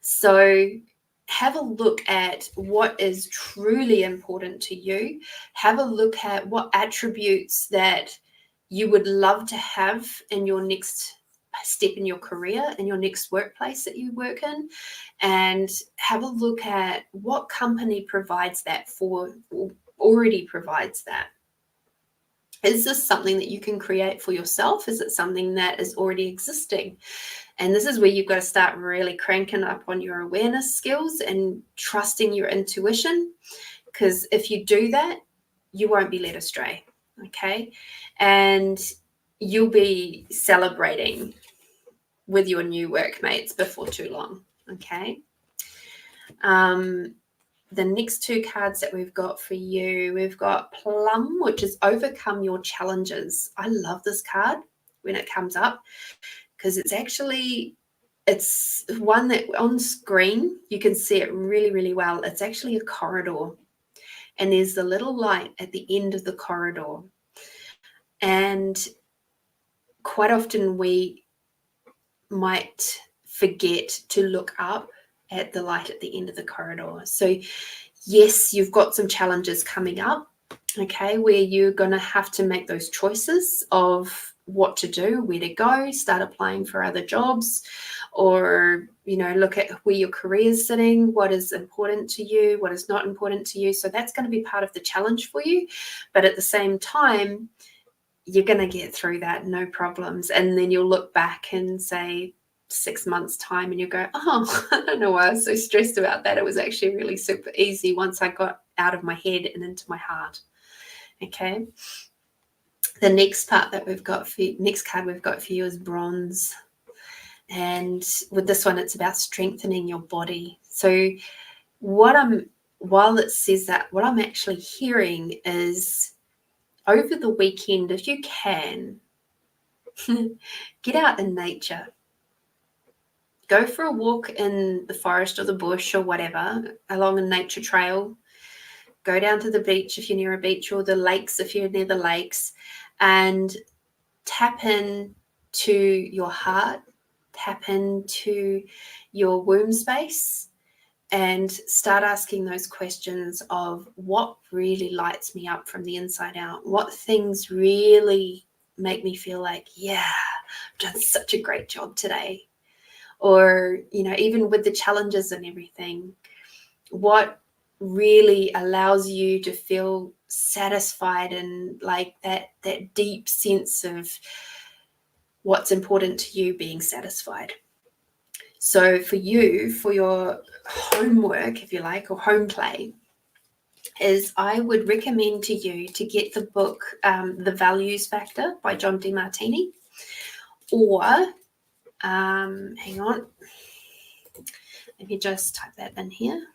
So have a look at what is truly important to you. Have a look at what attributes that you would love to have in your next step in your career, in your next workplace that you work in, and have a look at what company provides that already provides that. Is this something that you can create for yourself? Is it something that is already existing? And this is where you've got to start really cranking up on your awareness skills and trusting your intuition, because if you do that, you won't be led astray, okay? And you'll be celebrating with your new workmates before too long, okay? The next two cards that we've got for you, we've got Plum, which is overcome your challenges. I love this card when it comes up, because it's one that on screen you can see it really, really well. It's actually a corridor, and there's the little light at the end of the corridor. And quite often we might forget to look up at the light at the end of the corridor. So yes, you've got some challenges coming up, okay, where you're going to have to make those choices of what to do, where to go, start applying for other jobs, or, look at where your career is sitting, what is important to you, what is not important to you. So that's going to be part of the challenge for you. But at the same time, you're going to get through that, no problems. And then you'll look back and say 6 months time and you'll go, oh, I don't know why I was so stressed about that. It was actually really super easy once I got out of my head and into my heart. Okay. The next card we've got for you is Bronze. And with this one, it's about strengthening your body. So while it says that, what I'm actually hearing is, over the weekend, if you can, get out in nature. Go for a walk in the forest or the bush or whatever, along a nature trail. Go down to the beach if you're near a beach, or the lakes if you're near the lakes, and tap in to your heart, tap into your womb space, and start asking those questions of what really lights me up from the inside out. What things really make me feel like, yeah, I've done such a great job today. Or, even with the challenges and everything, what really allows you to feel satisfied and like that deep sense of what's important to you being satisfied. So for you, for your homework, if you like, or home play, is I would recommend to you to get the book The Values Factor by John DeMartini, or hang on, let me just type that in here.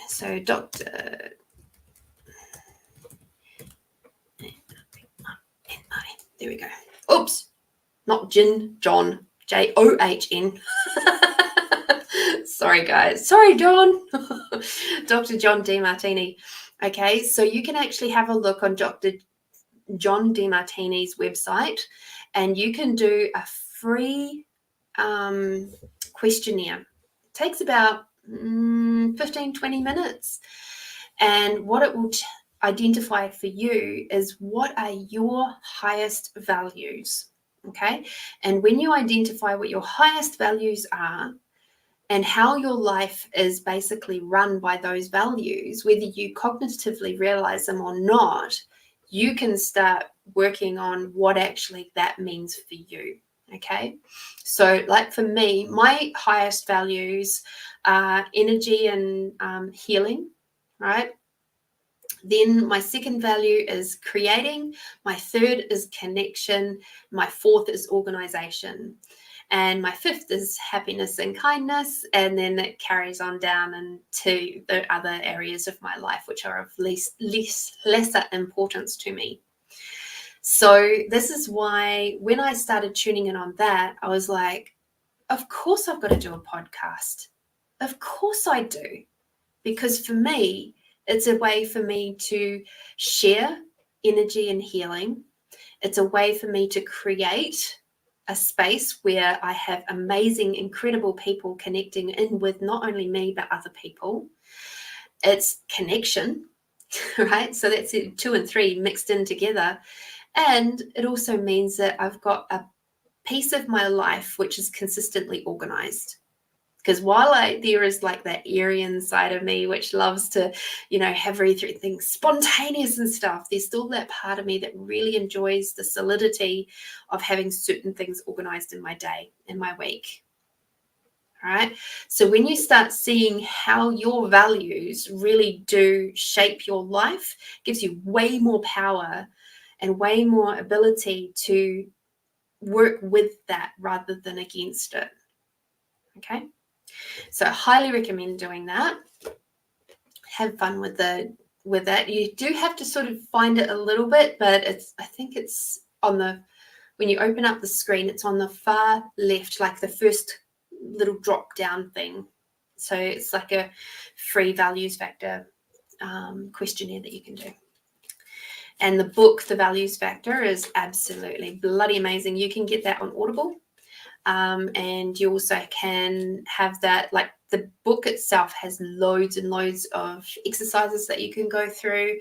So Dr. There we go. Oops, not John, John. Sorry, guys. Sorry, John. Dr. John DeMartini. Okay, so you can actually have a look on Dr. John DeMartini's website, and you can do a free questionnaire. It takes about 15-20 minutes, and what it will identify for you is what are your highest values. Okay, and when you identify what your highest values are and how your life is basically run by those values, whether you cognitively realize them or not, you can start working on what actually that means for you. Okay, so like for me, my highest values are energy and healing, right? Then my second value is creating. My third is connection. My fourth is organization. And my fifth is happiness and kindness. And then it carries on down into the other areas of my life, which are of lesser importance to me. So this is why when I started tuning in on that, I was like, of course I've got to do a podcast. Of course I do. Because for me, it's a way for me to share energy and healing. It's a way for me to create a space where I have amazing, incredible people connecting in with not only me, but other people. It's connection, right? So that's it, 2 and 3 mixed in together. And it also means that I've got a piece of my life which is consistently organized. Because while there is like that Aryan side of me, which loves to, have everything spontaneous and stuff, there's still that part of me that really enjoys the solidity of having certain things organized in my day, in my week. All right. So when you start seeing how your values really do shape your life, it gives you way more power and way more ability to work with that rather than against it. Okay. So I highly recommend doing that. Have fun with that. You do have to sort of find it a little bit, but I think it's when you open up the screen, it's on the far left, like the first little drop down thing. So it's like a free values factor questionnaire that you can do. And the book, The Values Factor, is absolutely bloody amazing. You can get that on Audible. And you also can have that, like the book itself has loads and loads of exercises that you can go through.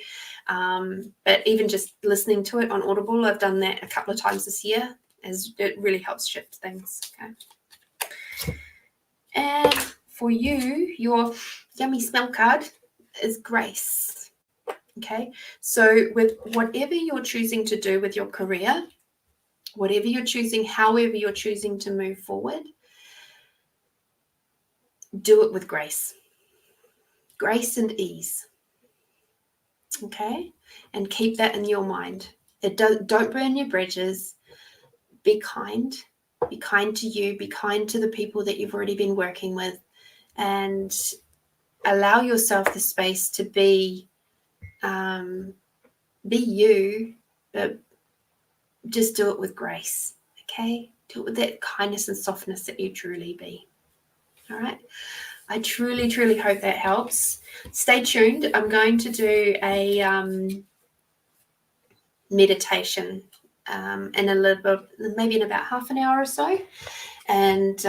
But even just listening to it on Audible, I've done that a couple of times this year, as it really helps shift things. Okay. And for you, your yummy smell card is grace. Okay. So with whatever you're choosing to do with your career, whatever you're choosing, however you're choosing to move forward, do it with grace. Grace and ease. Okay? And keep that in your mind. Don't burn your bridges. Be kind. Be kind to you. Be kind to the people that you've already been working with. And allow yourself the space to be you, but just do it with grace, okay? Do it with that kindness and softness that you truly be, all right? I truly, truly hope that helps. Stay tuned. I'm going to do a meditation in a little bit, maybe in about half an hour or so. And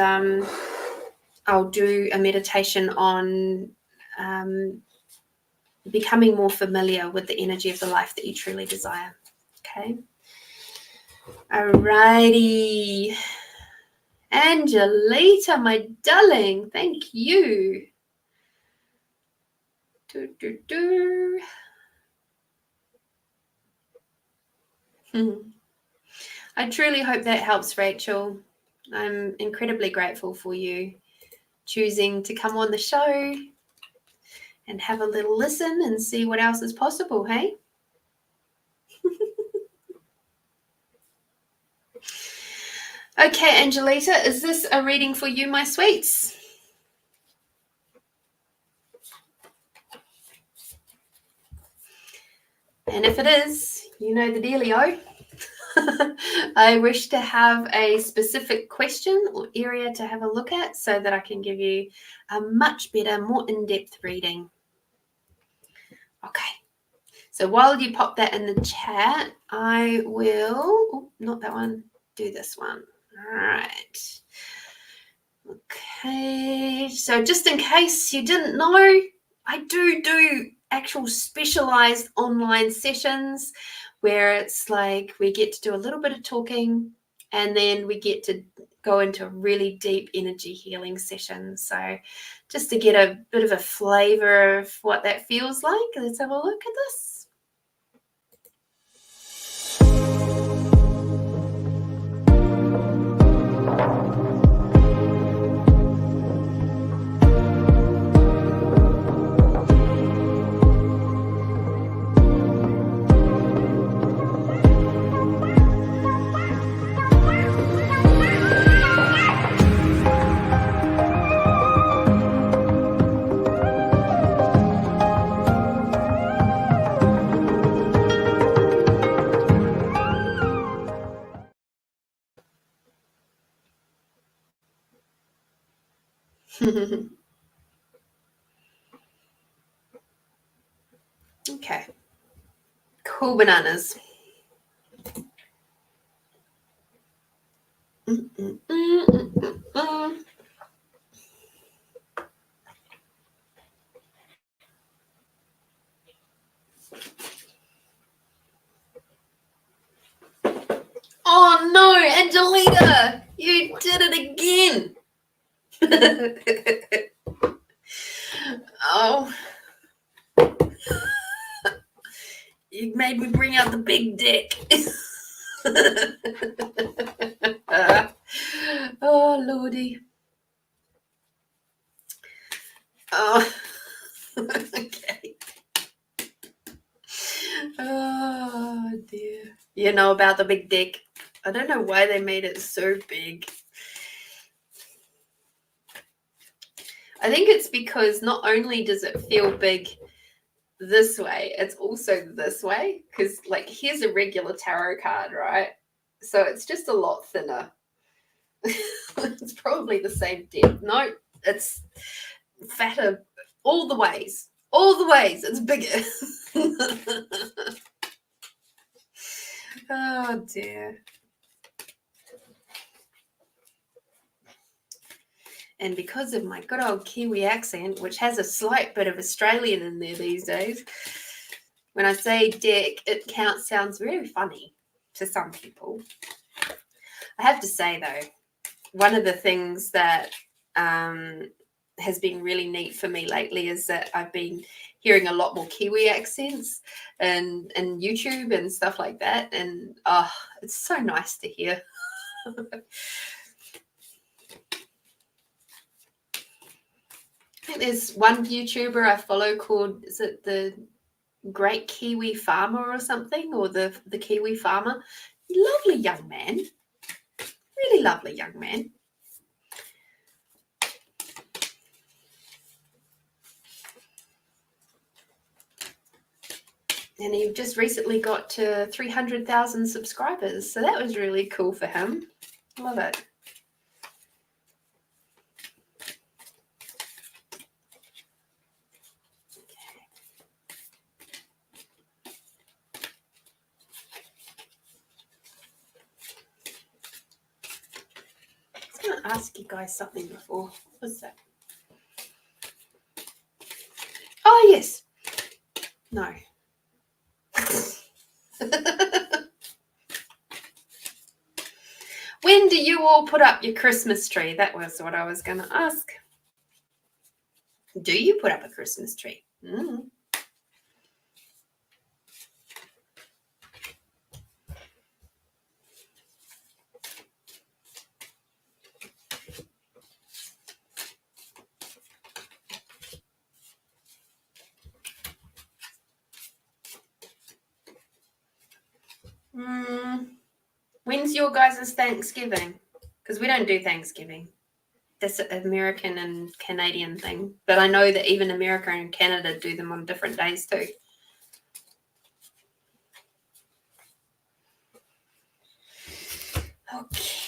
I'll do a meditation on becoming more familiar with the energy of the life that you truly desire, okay? Alrighty. Angelita, my darling, thank you. I truly hope that helps, Rachel. I'm incredibly grateful for you choosing to come on the show and have a little listen and see what else is possible, hey? Okay, Angelita, is this a reading for you, my sweets? And if it is, you know the dealio. I wish to have a specific question or area to have a look at so that I can give you a much better, more in-depth reading. Okay. So while you pop that in the chat, I will, not that one, do this one. All right. Okay. So just in case you didn't know, I do actual specialized online sessions where it's like we get to do a little bit of talking and then we get to go into a really deep energy healing session. So just to get a bit of a flavor of what that feels like, let's have a look at this. Okay. Cool bananas. Oh no, Angelita, you did it again. Oh, you made me bring out the big dick. Oh, Lordy. Oh, okay. Oh, dear. You know about the big dick. I don't know why they made it so big. I think it's because not only does it feel big this way, it's also this way. Because, like, here's a regular tarot card, right? So it's just a lot thinner. It's probably the same depth. No, it's fatter all the ways. All the ways. It's bigger. Oh, dear. And because of my good old Kiwi accent, which has a slight bit of Australian in there these days, when I say dick, it sounds very funny to some people. I have to say, though, one of the things that has been really neat for me lately is that I've been hearing a lot more Kiwi accents and YouTube and stuff like that. And it's so nice to hear. I think there's one YouTuber I follow called, is it the Great Kiwi Farmer or something, or the Kiwi Farmer? Lovely young man. Really lovely young man. And he just recently got to 300,000 subscribers. So that was really cool for him. Love it. I was going to ask you guys something before. What's that? Oh, yes. No. When do you all put up your Christmas tree? That was what I was going to ask. Do you put up a Christmas tree? Mm. When's your guys' Thanksgiving? Because we don't do Thanksgiving. That's an American and Canadian thing. But I know that even America and Canada do them on different days too. Okay,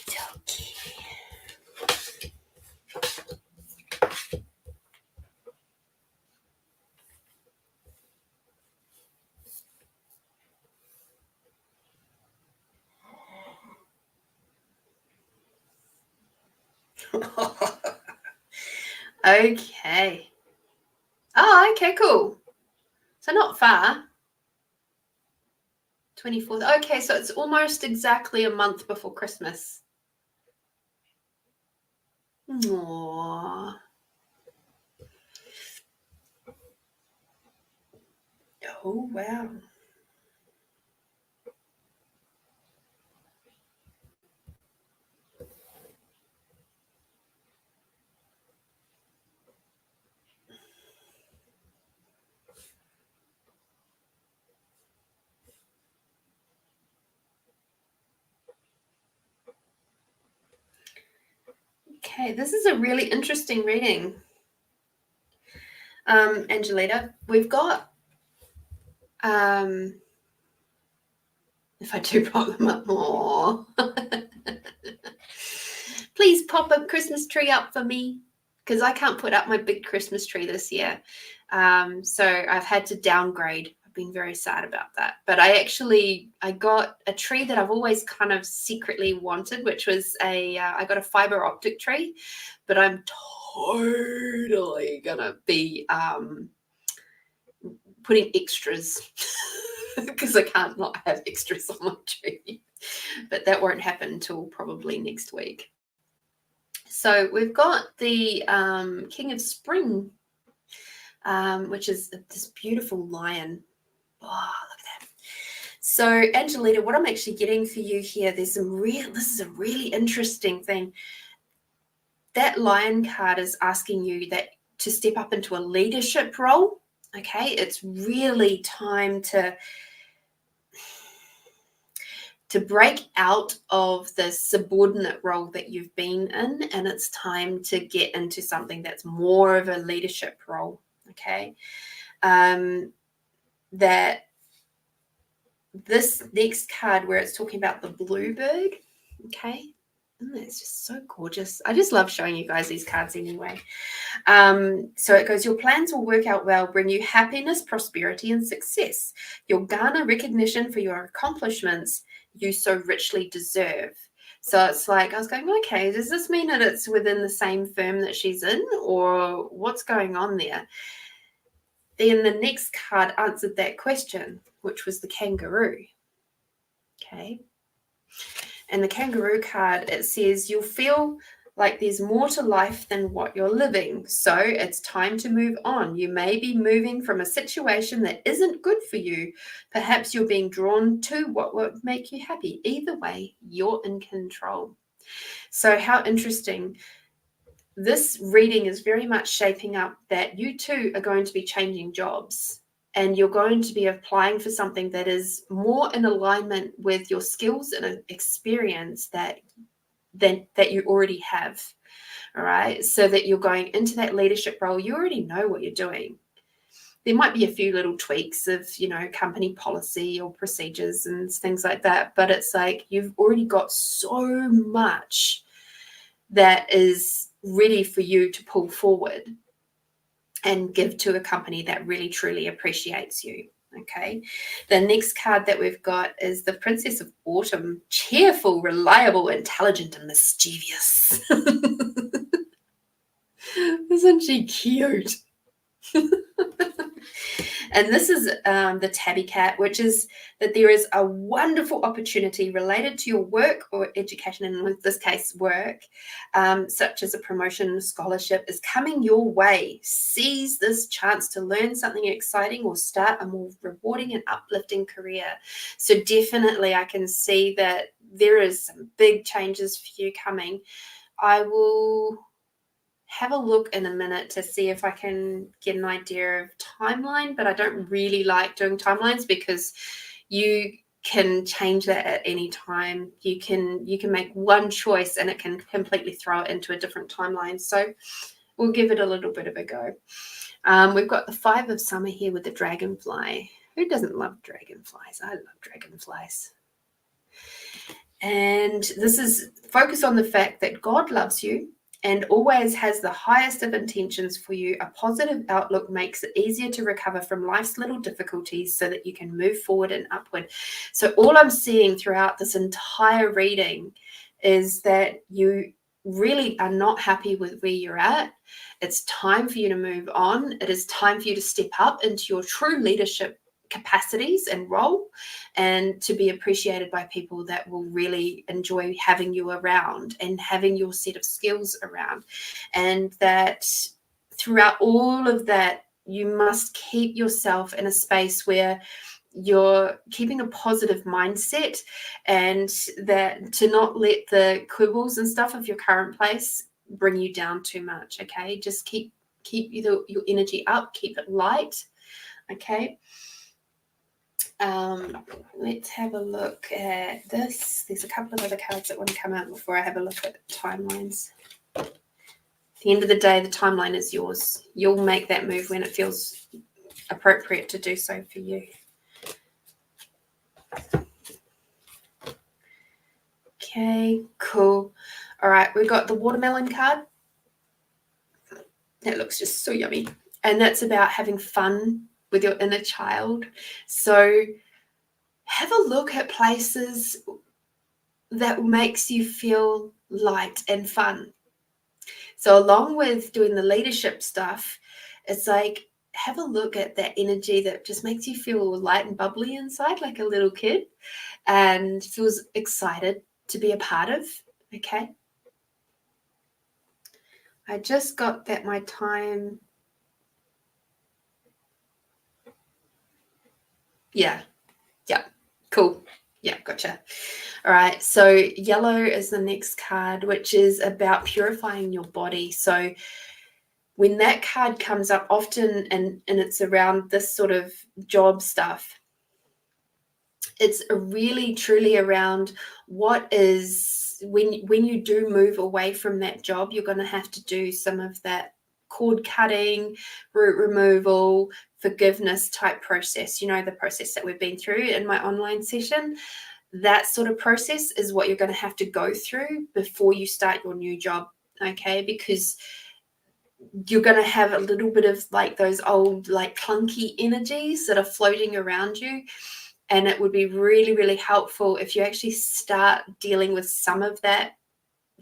okay. Oh, okay, cool. So not far. 24th. Okay, so it's almost exactly a month before Christmas. Aww. Oh, wow. Okay, this is a really interesting reading. Angelita, we've got, if I do pop them up more, please pop a Christmas tree up for me. because I can't put up my big Christmas tree this year. So I've had to downgrade. I've been very sad about that. But I got a tree that I've always kind of secretly wanted, which was I got a fiber optic tree, but I'm totally gonna be putting extras because I can't not have extras on my tree. But that won't happen until probably next week. So we've got the King of Spring, which is this beautiful lion. Oh, look at that. So Angelita, what I'm actually getting for you here, this is a really interesting thing. That lion card is asking you that to step up into a leadership role. Okay, it's really time to break out of the subordinate role that you've been in, and it's time to get into something that's more of a leadership role. Okay, that this next card where it's talking about the bluebird, okay, it's just so gorgeous. I just love showing you guys these cards anyway. So it goes, your plans will work out well, bring you happiness, prosperity, and success. You'll garner recognition for your accomplishments you so richly deserve. So it's like, I was going, okay, does this mean that it's within the same firm that she's in, or what's going on there? Then the next card answered that question, which was the kangaroo. Okay. And the kangaroo card, it says, you'll feel like there's more to life than what you're living. So it's time to move on. You may be moving from a situation that isn't good for you. Perhaps you're being drawn to what would make you happy. Either way, you're in control. So how interesting. This reading is very much shaping up that you too are going to be changing jobs, and you're going to be applying for something that is more in alignment with your skills and experience that you already have. All right. So that you're going into that leadership role, you already know what you're doing. There might be a few little tweaks of, company policy or procedures and things like that, but it's like you've already got so much that is ready for you to pull forward and give to a company that really truly appreciates you. Okay, the next card that we've got is the Princess of Autumn, cheerful, reliable, intelligent, and mischievous. Isn't she cute? And this is the tabby cat, which is that there is a wonderful opportunity related to your work or education, and in this case work, such as a promotion, scholarship, is coming your way. Seize this chance to learn something exciting or start a more rewarding and uplifting career. So definitely I can see that there is some big changes for you coming. I will have a look in a minute to see if I can get an idea of timeline, but I don't really like doing timelines because you can change that at any time. You can make one choice and it can completely throw it into a different timeline. So we'll give it a little bit of a go. We've got the 5 of Summer here with the dragonfly. Who doesn't love dragonflies? I love dragonflies. And this is focus on the fact that God loves you and always has the highest of intentions for you. A positive outlook makes it easier to recover from life's little difficulties so that you can move forward and upward. So all I'm seeing throughout this entire reading is that you really are not happy with where you're at. It's time for you to move on. It is time for you to step up into your true leadership capacities and role, and to be appreciated by people that will really enjoy having you around and having your set of skills around. And that throughout all of that, you must keep yourself in a space where you're keeping a positive mindset, and that to not let the quibbles and stuff of your current place bring you down too much. Okay, just keep your energy up, keep it light. Okay. Let's have a look at this. There's a couple of other cards that want to come out before I have a look at timelines. At the end of the day, the timeline is yours. You'll make that move when it feels appropriate to do so for you. Okay, cool. All right, we've got the watermelon card. That looks just so yummy. And that's about having fun with your inner child. So have a look at places that makes you feel light and fun. So along with doing the leadership stuff, it's like have a look at that energy that just makes you feel light and bubbly inside, like a little kid, and feels excited to be a part of. Okay. I just got that my time. Yeah. Cool. Yeah, gotcha. All right. So yellow is the next card, which is about purifying your body. So when that card comes up often and it's around this sort of job stuff, it's really truly around what is when you do move away from that job, you're going to have to do some of that cord cutting, root removal, forgiveness type process. You know, the process that we've been through in my online session. That sort of process is what you're going to have to go through before you start your new job. Okay, because you're going to have a little bit of like those old like clunky energies that are floating around you. And it would be really, really helpful if you actually start dealing with some of that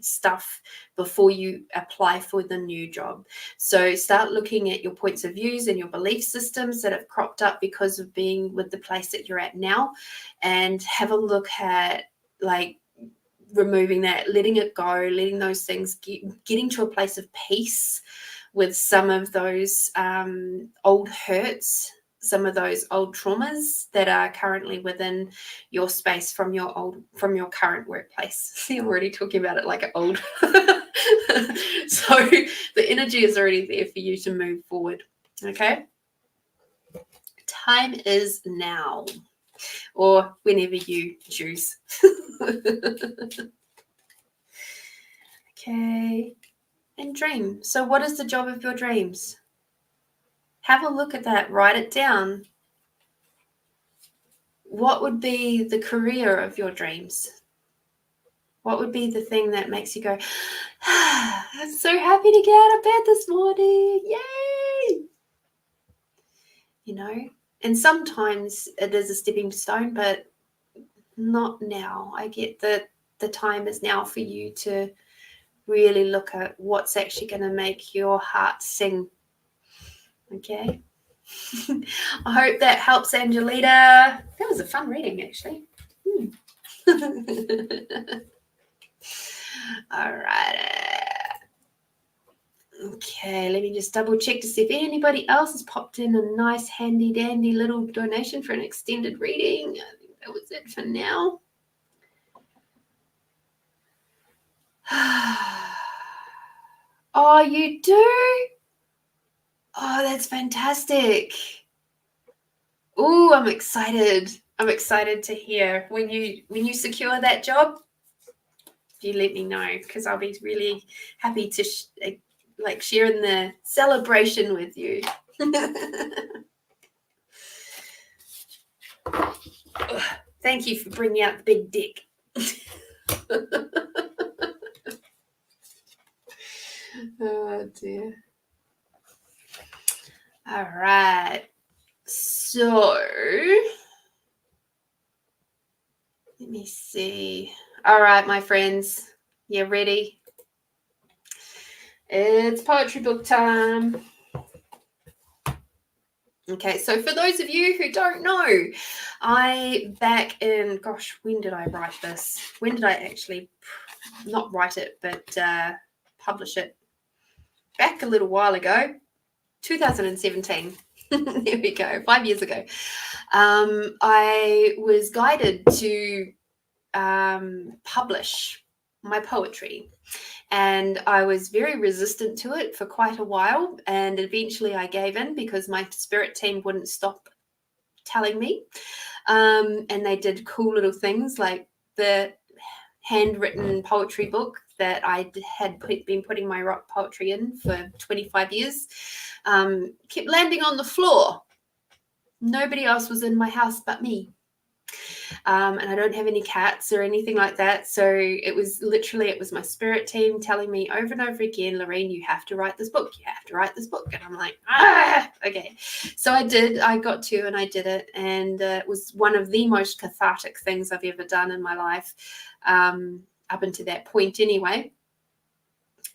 stuff before you apply for the new job. So start looking at your points of views and your belief systems that have cropped up because of being with the place that you're at now, and have a look at like removing that, letting it go, letting those things getting to a place of peace with some of those old hurts, some of those old traumas that are currently within your space from your current workplace. See, I'm already talking about it like an old. So the energy is already there for you to move forward. Okay. Time is now, or whenever you choose. Okay. And dream. So what is the job of your dreams? Have a look at that. Write it down. What would be the career of your dreams? What would be the thing that makes you go, I'm so happy to get out of bed this morning. Yay! You know, and sometimes it is a stepping stone, but not now. I get that the time is now for you to really look at what's actually going to make your heart sing. Okay. I hope that helps, Angelita. That was a fun reading, actually. All right. Okay, let me just double check to see if anybody else has popped in a nice handy dandy little donation for an extended reading. I think that was it for now. Oh, you do? Oh, that's fantastic. Oh, I'm excited. I'm excited to hear when you secure that job. You let me know, because I'll be really happy to share in the celebration with you. Thank you for bringing out the big dick. Oh dear. All right. So let me see. All right, my friends. You ready? It's poetry book time. Okay, so for those of you who don't know, back in, gosh, when did I write this? When did I actually not write it, but publish it? Back a little while ago, 2017. There we go, 5 years ago. I was guided to publish my poetry, and I was very resistant to it for quite a while, and eventually I gave in because my spirit team wouldn't stop telling me, and they did cool little things like the handwritten poetry book that I had been putting my rock poetry in for 25 years, kept landing on the floor. Nobody else was in my house but me. and I don't have any cats or anything like that. So it was my spirit team telling me over and over again, Lorraine, you have to write this book. You have to write this book. And I'm like, okay. So I did. I got to, and I did it. And it was one of the most cathartic things I've ever done in my life, up until that point anyway.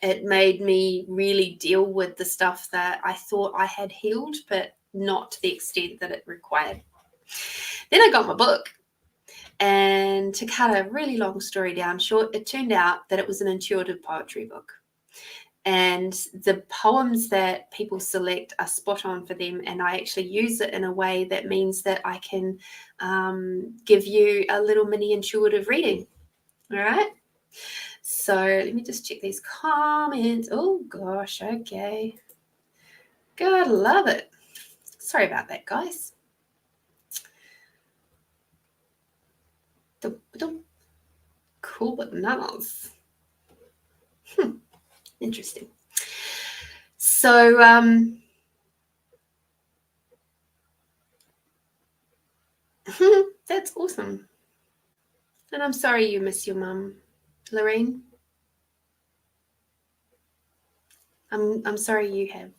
It made me really deal with the stuff that I thought I had healed, but not to the extent that it required. Then I got my book. And to cut a really long story down short, it turned out that it was an intuitive poetry book. And the poems that people select are spot on for them. And I actually use it in a way that means that I can give you a little mini intuitive reading. All right. So let me just check these comments. Oh, gosh. Okay. Gotta love it. Sorry about that, guys. Cool bananas. Interesting. So that's awesome. And I'm sorry you miss your mum, Lorraine. I'm sorry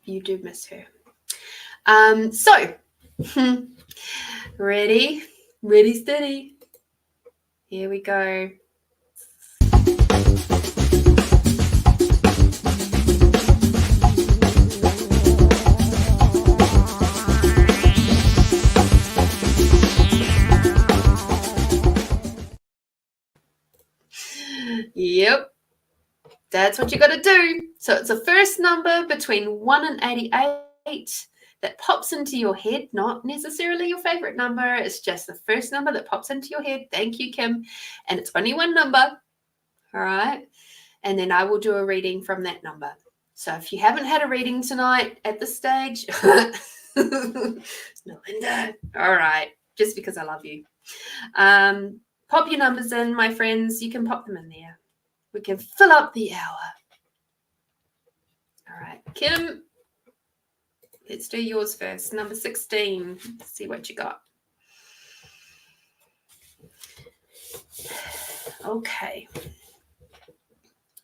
you do miss her. So ready, steady. Here we go. Yep. That's what you got to do. So it's a first number between 1 and 88 that pops into your head, not necessarily your favorite number. It's just the first number that pops into your head. Thank you, Kim. And it's only one number. All right. And then I will do a reading from that number. So if you haven't had a reading tonight at this stage, Melinda, all right, just because I love you. Pop your numbers in, my friends. You can pop them in there. We can fill up the hour. All right, Kim, let's do yours first. Number 16. Let's see what you got. Okay.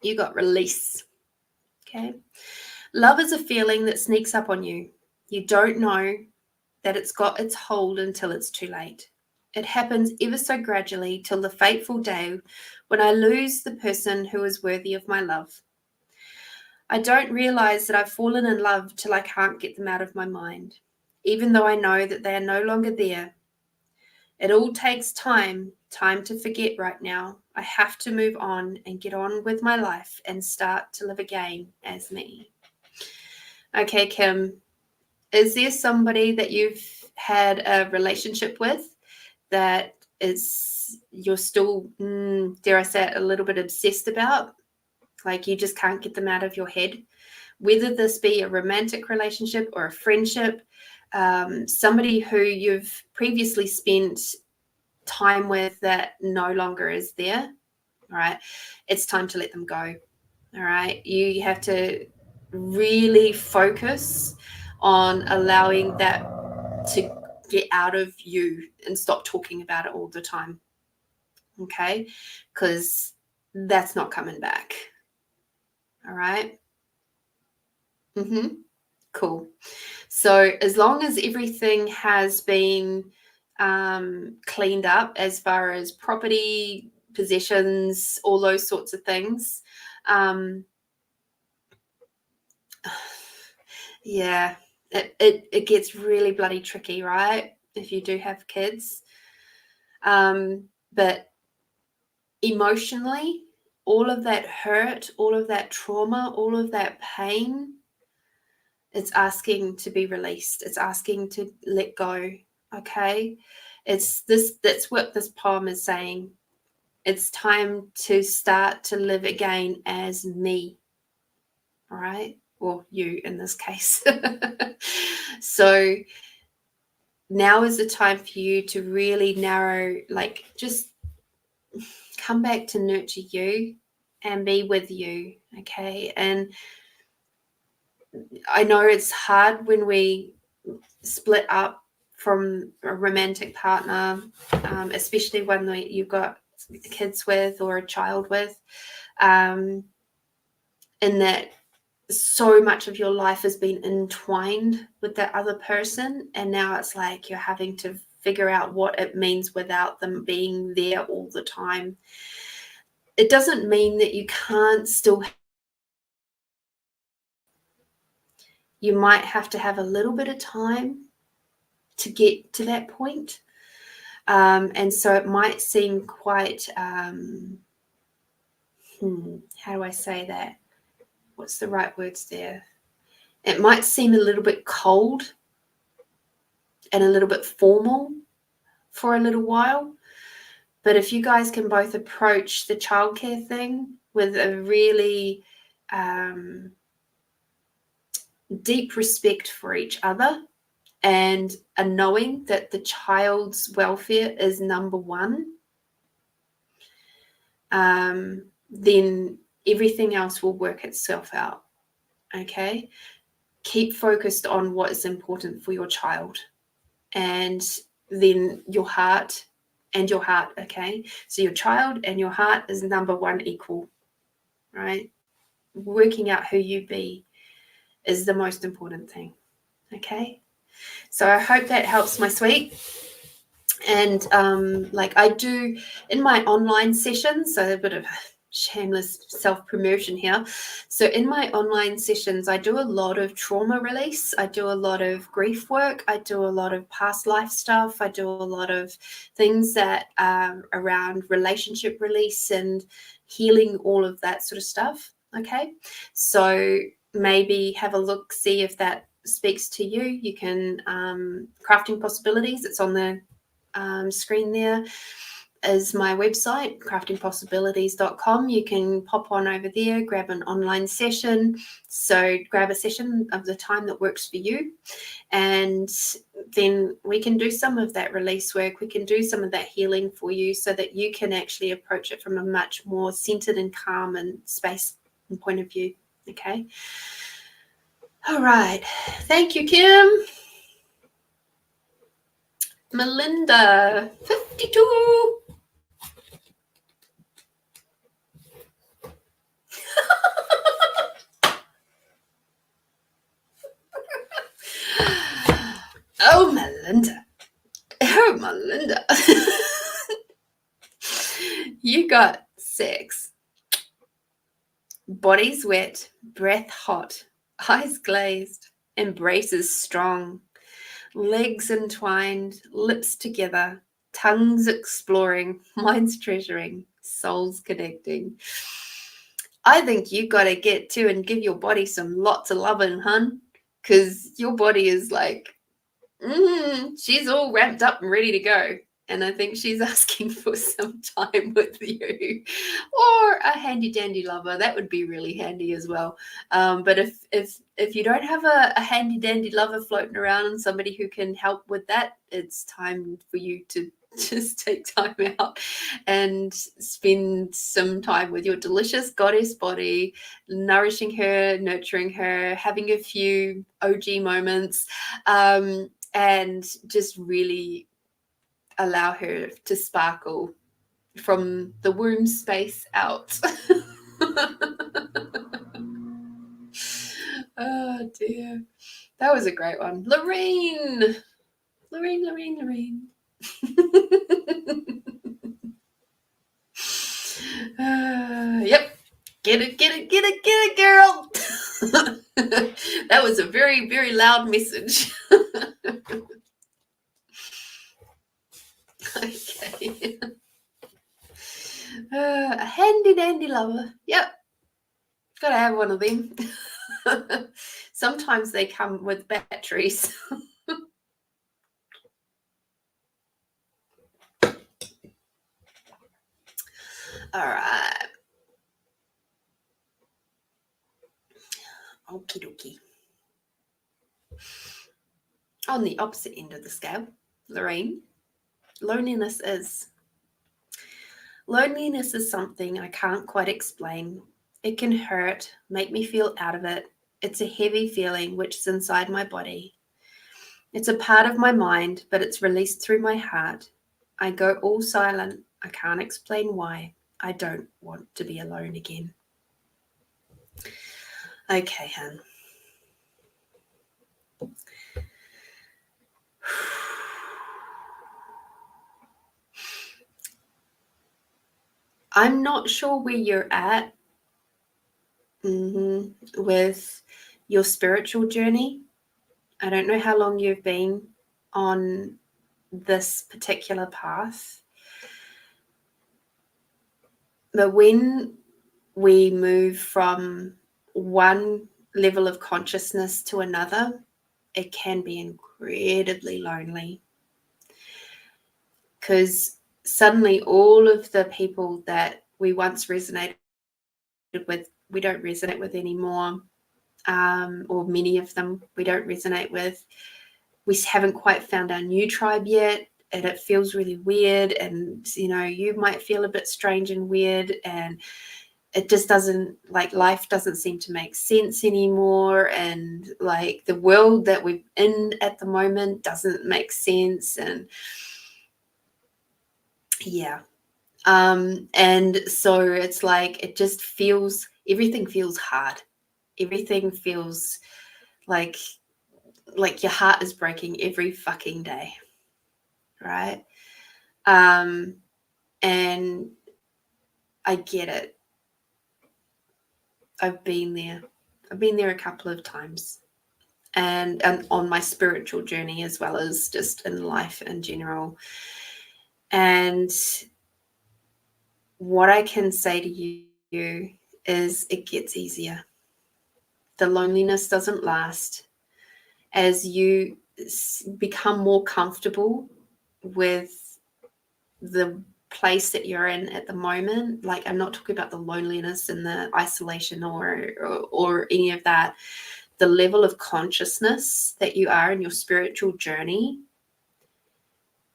You got release. Okay. Love is a feeling that sneaks up on you. You don't know that it's got its hold until it's too late. It happens ever so gradually till the fateful day when I lose the person who is worthy of my love. I don't realize that I've fallen in love till I can't get them out of my mind, even though I know that they are no longer there. It all takes time to forget right now. I have to move on and get on with my life and start to live again as me. Okay, Kim, is there somebody that you've had a relationship with that you're still, dare I say it, a little bit obsessed about? Like you just can't get them out of your head? Whether this be a romantic relationship or a friendship, somebody who you've previously spent time with that no longer is there, all right, it's time to let them go. All right, you have to really focus on allowing that to get out of you and stop talking about it all the time. Okay, because that's not coming back. All right. Cool. So as long as everything has been cleaned up as far as property, possessions, all those sorts of things, yeah, it gets really bloody tricky, right? If you do have kids. But emotionally, all of that hurt, all of that trauma, all of that pain, it's asking to be released. It's asking to let go. Okay. That's what this poem is saying. It's time to start to live again as me. All right. Or you in this case. So now is the time for you to really narrow, like just come back to nurture you and be with you. Okay. And I know it's hard when we split up from a romantic partner, especially one that you've got kids with or a child with, in that so much of your life has been entwined with that other person, and now it's like you're having to figure out what it means without them being there all the time. It doesn't mean that you can't still. You might have to have a little bit of time to get to that point. And so it might seem quite, how do I say that? What's the right words there? It might seem a little bit cold and a little bit formal for a little while. But if you guys can both approach the childcare thing with a really deep respect for each other and a knowing that the child's welfare is number one, then everything else will work itself out. Okay? Keep focused on what is important for your child, and then your heart and your heart. Okay? So your child and your heart is number one equal, right? Working out who you be is the most important thing. Okay? So I hope that helps, my sweet. And like I do in my online sessions, so a bit of shameless self-promotion here. So in my online sessions, I do a lot of trauma release. I do a lot of grief work. I do a lot of past life stuff. I do a lot of things that around relationship release and healing, all of that sort of stuff. Okay. So maybe have a look, see if that speaks to you. You can Crafting Possibilities. It's on the screen there is my website, craftingpossibilities.com. You can pop on over there, grab an online session. So grab a session of the time that works for you, and then we can do some of that release work. We can do some of that healing for you so that you can actually approach it from a much more centered and calm and space and point of view. Okay. All right. Thank you, Kim. Melinda, 52. Oh, Melinda. Oh, Melinda. You got 6. Body's wet, breath hot, eyes glazed, embraces strong, legs entwined, lips together, tongues exploring, minds treasuring, souls connecting. I think you got to get to and give your body some lots of loving, hun, because your body is like, she's all ramped up and ready to go. And I think she's asking for some time with you, or a handy dandy lover. That would be really handy as well. But if you don't have a handy dandy lover floating around and somebody who can help with that, it's time for you to just take time out and spend some time with your delicious goddess body, nourishing her, nurturing her, having a few OG moments, and just really allow her to sparkle from the womb space out. Oh dear. That was a great one. Lorraine. Yep. Get it, girl. That was a very, very loud message. Okay. A handy dandy lover. Yep. Gotta have one of them. Sometimes they come with batteries. All right. Okie dokie. On the opposite end of the scale, Lorraine, loneliness is something I can't quite explain. It can hurt, make me feel out of it. It's a heavy feeling which is inside my body. It's a part of my mind, but it's released through my heart. I go all silent. I can't explain why. I don't want to be alone again. Okay, hun. I'm not sure where you're at with your spiritual journey. I don't know how long you've been on this particular path. But when we move from one level of consciousness to another, it can be incredibly lonely. Because suddenly all of the people that we once resonated with, we don't resonate with anymore. Or many of them we don't resonate with. We haven't quite found our new tribe yet, and it feels really weird. And, you might feel a bit strange and weird, and it just doesn't, like, life doesn't seem to make sense anymore. And like the world that we're in at the moment doesn't make sense. And yeah. And so it's like, it just feels, everything feels hard. Everything feels like your heart is breaking every fucking day. Right. And I get it. I've been there a couple of times, and on my spiritual journey, as well as just in life in general. And what I can say to you is, it gets easier. The loneliness doesn't last. As you become more comfortable with the place that you're in at the moment, like, I'm not talking about the loneliness and the isolation or any of that, the level of consciousness that you are in your spiritual journey,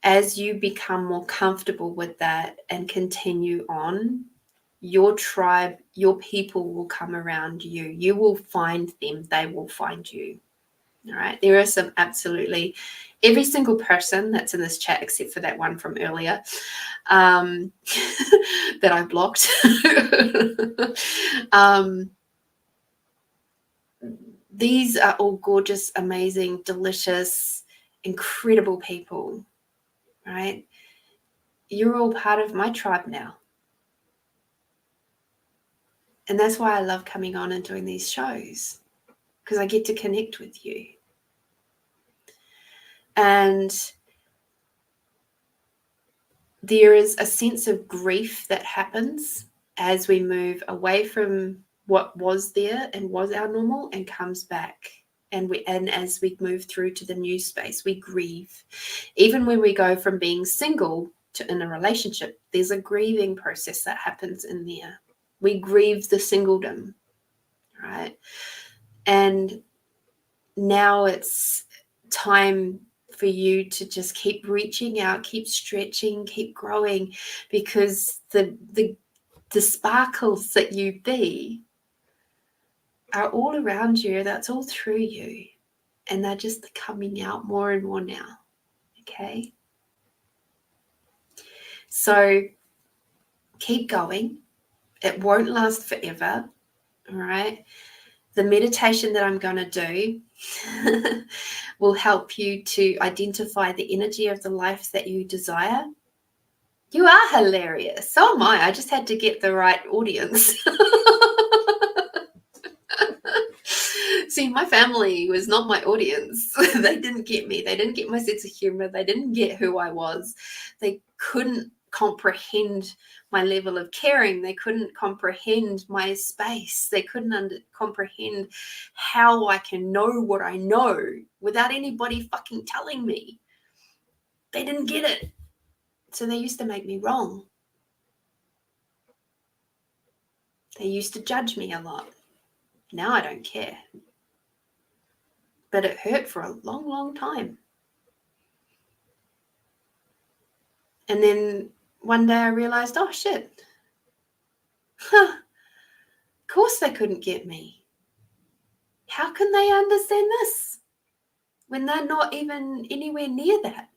as you become more comfortable with that and continue on, your tribe, your people will come around you. You will find them. They will find you. All right. There are some absolutely, every single person that's in this chat, except for that one from earlier, that I blocked. These are all gorgeous, amazing, delicious, incredible people, right? You're all part of my tribe now. And that's why I love coming on and doing these shows, because I get to connect with you. And there is a sense of grief that happens as we move away from what was there and was our normal and comes back. And as we move through to the new space, we grieve. Even when we go from being single to in a relationship, there's a grieving process that happens in there. We grieve the singledom, right? And now it's time for you to just keep reaching out, keep stretching, keep growing, because the sparkles that you be are all around you. That's all through you. And they're just coming out more and more now. Okay? So keep going. It won't last forever. All right? The meditation that I'm going to do will help you to identify the energy of the life that you desire. You are hilarious. So am I. I just had to get the right audience. See, my family was not my audience. They didn't get me. They didn't get my sense of humor. They didn't get who I was. They couldn't comprehend my level of caring. They couldn't comprehend my space. They couldn't comprehend how I can know what I know without anybody fucking telling me. They didn't get it. So they used to make me wrong. They used to judge me a lot. Now I don't care. But it hurt for a long, long time. And then one day I realized, oh shit. Of course they couldn't get me. How can they understand this? when they're not even anywhere near that.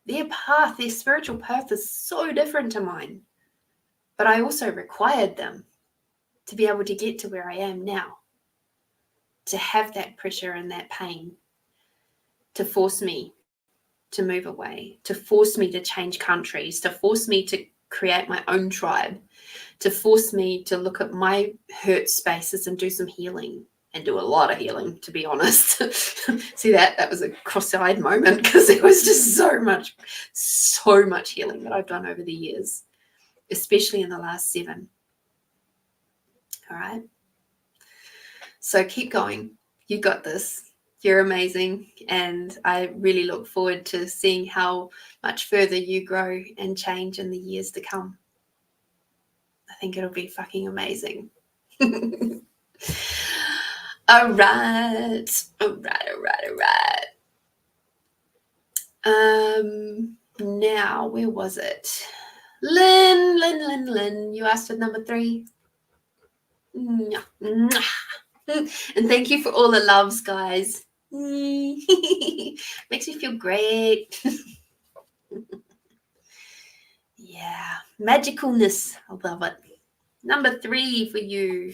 Their path, their spiritual path is so different to mine. But I also required them to be able to get to where I am now, to have that pressure and that pain, to force me to move away, to force me to change countries, to force me to create my own tribe, to force me to look at my hurt spaces and do some healing, and do a lot of healing, to be honest. See that was a cross-eyed moment, because there was just so much healing that I've done over the years, especially in the last 7. All right. So keep going. You got this. You're amazing. And I really look forward to seeing how much further you grow and change in the years to come. I think it'll be fucking amazing. All right. Now, where was it? Lynn, you asked for number 3. And thank you for all the loves, guys. Makes me feel great. Yeah, magicalness. I love it. Number 3 for you.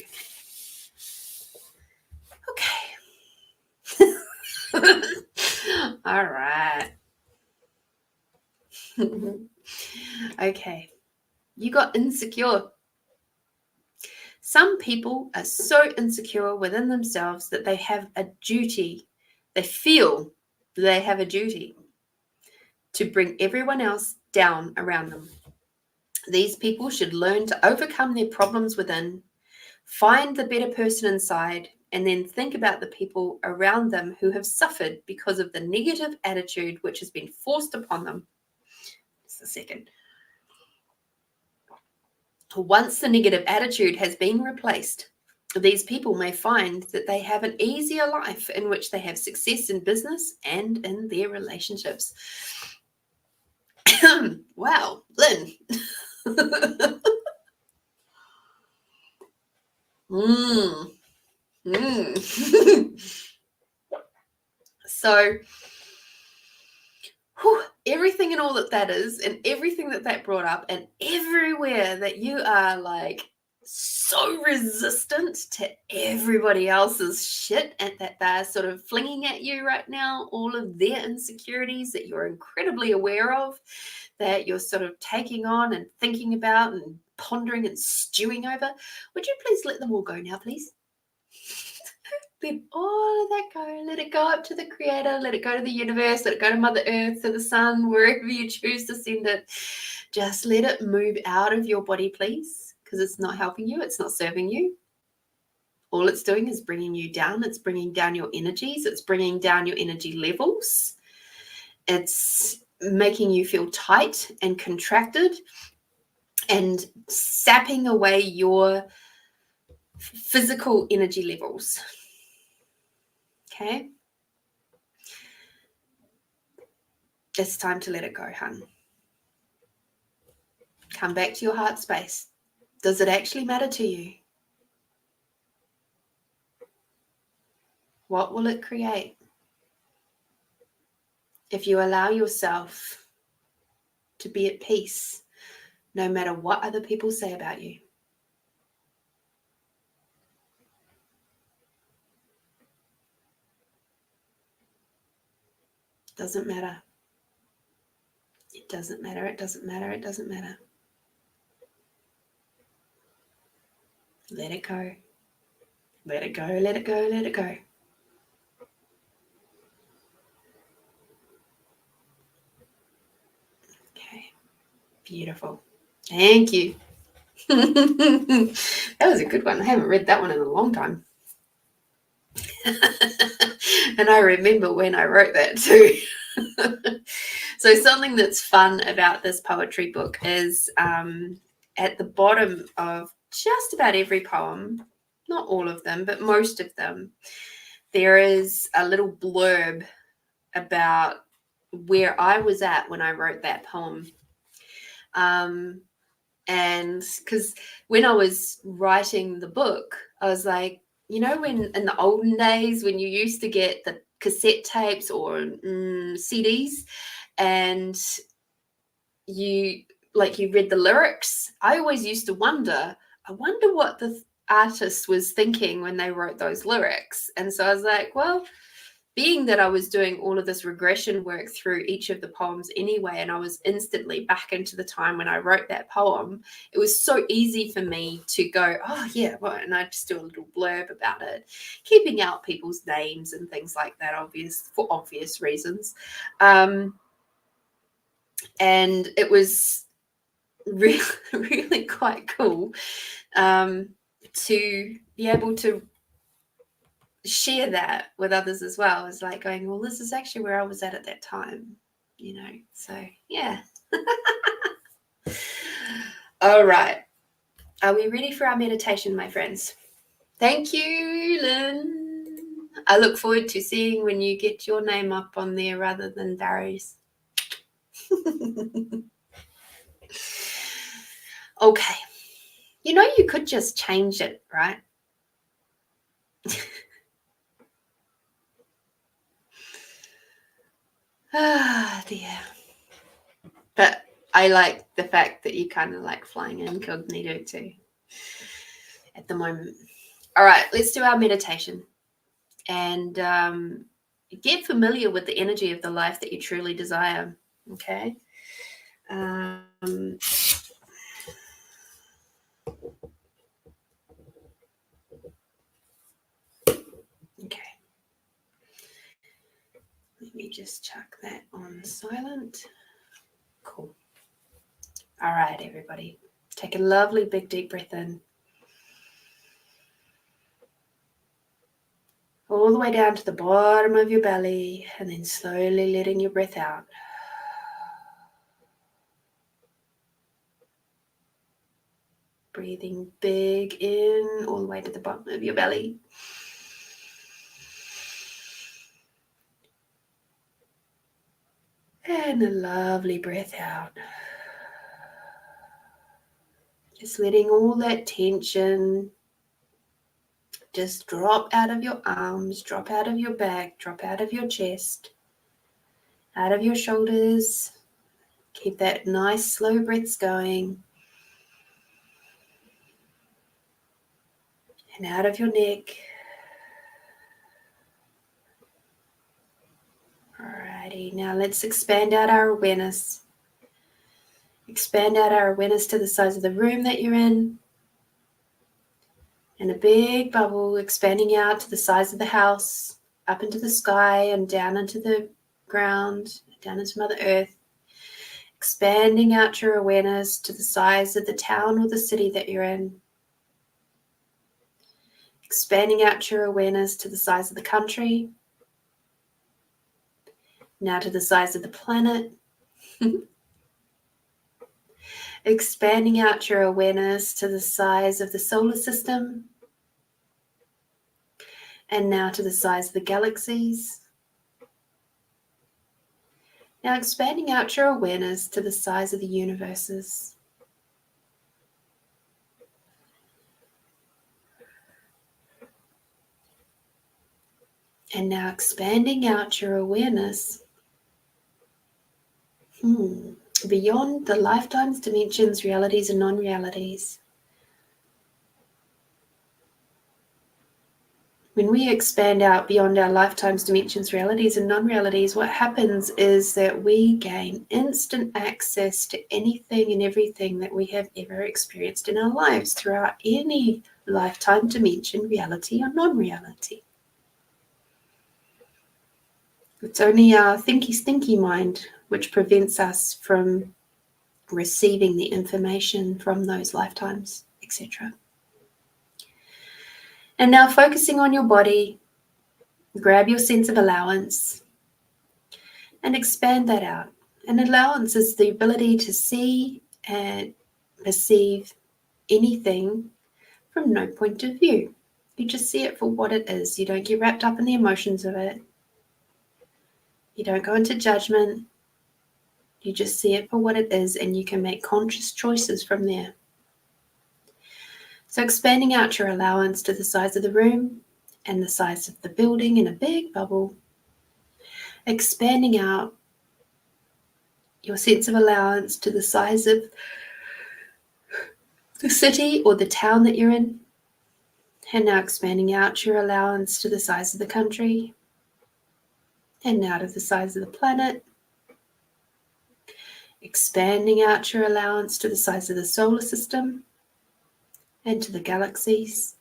Okay. All right. Okay. You got insecure. Some people are so insecure within themselves that they have a duty. They feel they have a duty to bring everyone else down around them. These people should learn to overcome their problems within, find the better person inside, and then think about the people around them who have suffered because of the negative attitude which has been forced upon them. Just a second. Once the negative attitude has been replaced, these people may find that they have an easier life in which they have success in business and in their relationships. Wow, Lynn. So, everything and all that is, and everything that brought up, and everywhere that you are like so resistant to everybody else's shit, and that they're sort of flinging at you right now, all of their insecurities that you're incredibly aware of, that you're sort of taking on and thinking about and pondering and stewing over. Would you please let them all go now, please? Let all of that go. Let it go up to the Creator. Let it go to the universe. Let it go to Mother Earth, to the sun, wherever you choose to send it. Just let it move out of your body, please, because it's not helping you. It's not serving you. All it's doing is bringing you down. It's bringing down your energies. It's bringing down your energy levels. It's making you feel tight and contracted and sapping away your physical energy levels. Okay? It's time to let it go, hun. Come back to your heart space. Does it actually matter to you? What will it create if you allow yourself to be at peace no matter what other people say about you? Doesn't matter. It doesn't matter. It doesn't matter. It doesn't matter. Let it go. Let it go. Let it go. Let it go. Okay. Beautiful. Thank you. That was a good one. I haven't read that one in a long time. And I remember when I wrote that too. So something that's fun about this poetry book is at the bottom of just about every poem, not all of them, but most of them, there is a little blurb about where I was at when I wrote that poem. And because when I was writing the book, I was like, you know, when in the olden days when you used to get the cassette tapes or CDs, and you read the lyrics. I always used to wonder, what the artist was thinking when they wrote those lyrics. And so I was like, well, being that I was doing all of this regression work through each of the poems anyway, and I was instantly back into the time when I wrote that poem, it was so easy for me to go, oh yeah, well, and I just do a little blurb about it, keeping out people's names and things like that, for obvious reasons. And it was really, really quite cool to be able to share that with others as well. It's like going, well, this is actually where I was at that time, so yeah. All right, are we ready for our meditation, my friends? Thank you, Lynn. I look forward to seeing when you get your name up on there rather than Barry's. Okay, you could just change it, right? Ah, dear. But I like the fact that you kind of like flying incognito too at the moment. All right, let's do our meditation and get familiar with the energy of the life that you truly desire. Okay. Okay. Let me just chuck that on silent. Cool. All right, everybody. Take a lovely big deep breath in. All the way down to the bottom of your belly, and then slowly letting your breath out. Breathing big in, all the way to the bottom of your belly. And a lovely breath out. Just letting all that tension just drop out of your arms, drop out of your back, drop out of your chest, out of your shoulders. Keep that nice slow breaths going. And out of your neck. Alrighty, now let's expand out our awareness. Expand out our awareness to the size of the room that you're in. And a big bubble expanding out to the size of the house, up into the sky and down into the ground, down into Mother Earth. Expanding out your awareness to the size of the town or the city that you're in. Expanding out your awareness to the size of the country. Now to the size of the planet. Expanding out your awareness to the size of the solar system. And now to the size of the galaxies. Now expanding out your awareness to the size of the universes. And now expanding out your awareness beyond the lifetimes, dimensions, realities, and non-realities. When we expand out beyond our lifetimes, dimensions, realities, and non-realities, what happens is that we gain instant access to anything and everything that we have ever experienced in our lives throughout any lifetime, dimension, reality, or non-reality. It's only our thinky, stinky mind which prevents us from receiving the information from those lifetimes, etc. And now focusing on your body, grab your sense of allowance and expand that out. And allowance is the ability to see and perceive anything from no point of view. You just see it for what it is. You don't get wrapped up in the emotions of it. You don't go into judgment. You just see it for what it is, and you can make conscious choices from there. So expanding out your allowance to the size of the room and the size of the building in a big bubble. expanding out your sense of allowance to the size of the city or the town that you're in. And now expanding out your allowance to the size of the country. And now to the size of the planet. Expanding out your allowance to the size of the solar system and to the galaxies.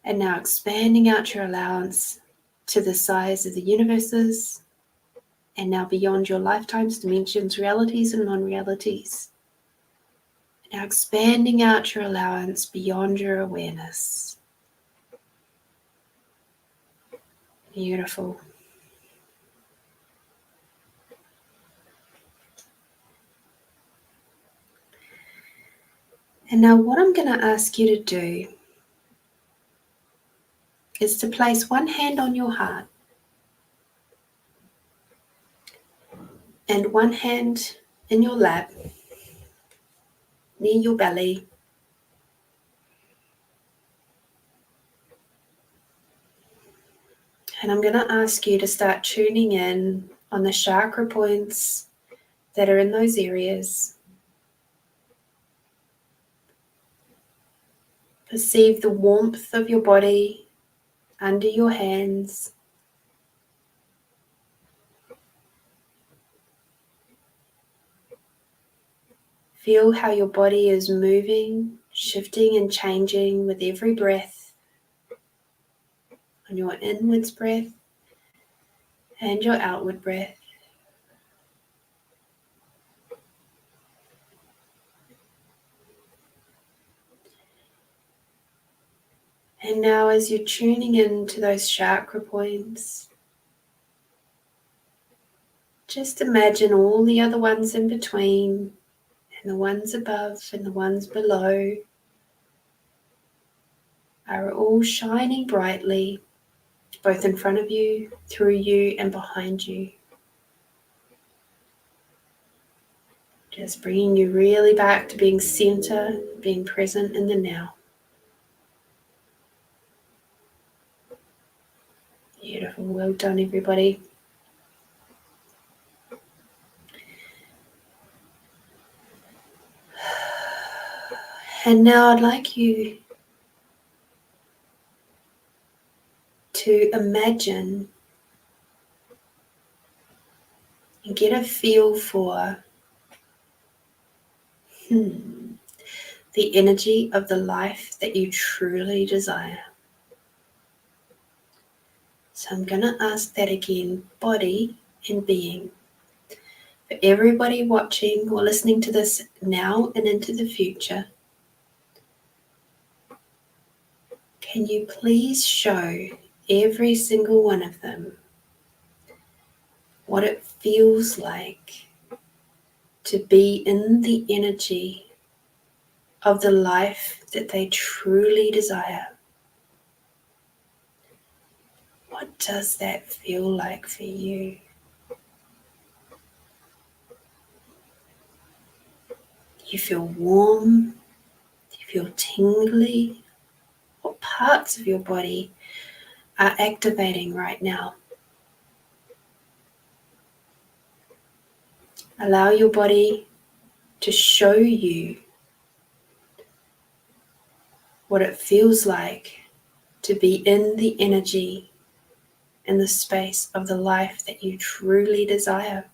And now expanding out your allowance to the size of the universes, and now beyond your lifetimes, dimensions, realities, and non-realities. Now expanding out your allowance beyond your awareness. Beautiful. And now what I'm going to ask you to do is to place one hand on your heart and one hand in your lap, near your belly. And I'm going to ask you to start tuning in on the chakra points that are in those areas. Perceive the warmth of your body under your hands. Feel how your body is moving, shifting and changing with every breath. On your inwards breath and your outward breath. And now as you're tuning into those chakra points, just imagine all the other ones in between and the ones above and the ones below are all shining brightly, both in front of you, through you, and behind you. Just bringing you really back to being center, being present in the now. Beautiful. Well done, everybody. And now I'd like you to imagine and get a feel for the energy of the life that you truly desire. So I'm going to ask that again, body and being. For everybody watching or listening to this now and into the future, can you please show every single one of them what it feels like to be in the energy of the life that they truly desire? What does that feel like for you? Do you feel warm? Do you feel tingly? What parts of your body are activating right now? Allow your body to show you what it feels like to be in the energy and the space of the life that you truly desire.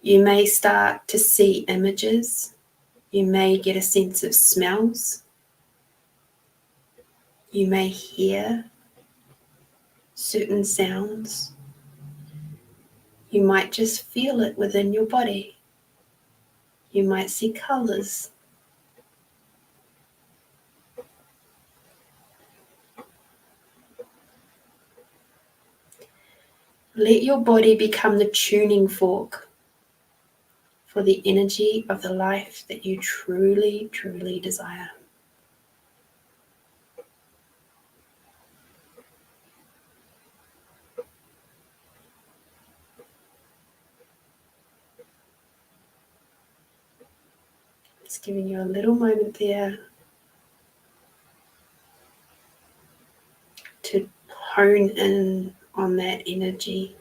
You may start to see images. You may get a sense of smells. You may hear certain sounds. You might just feel it within your body. You might see colors. Let your body become the tuning fork for the energy of the life that you truly, truly desire. Just giving you a little moment there to hone in on that energy.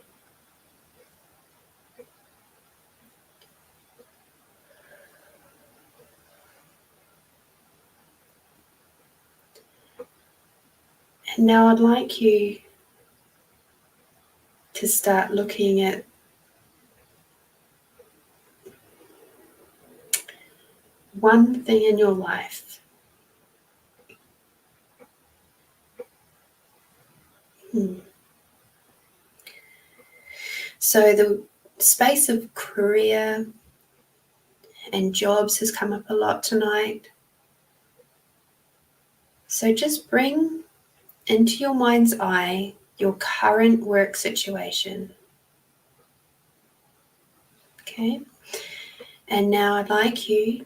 And now I'd like you to start looking at one thing in your life. So the space of career and jobs has come up a lot tonight. So just bring into your mind's eye your current work situation. Okay? And now I'd like you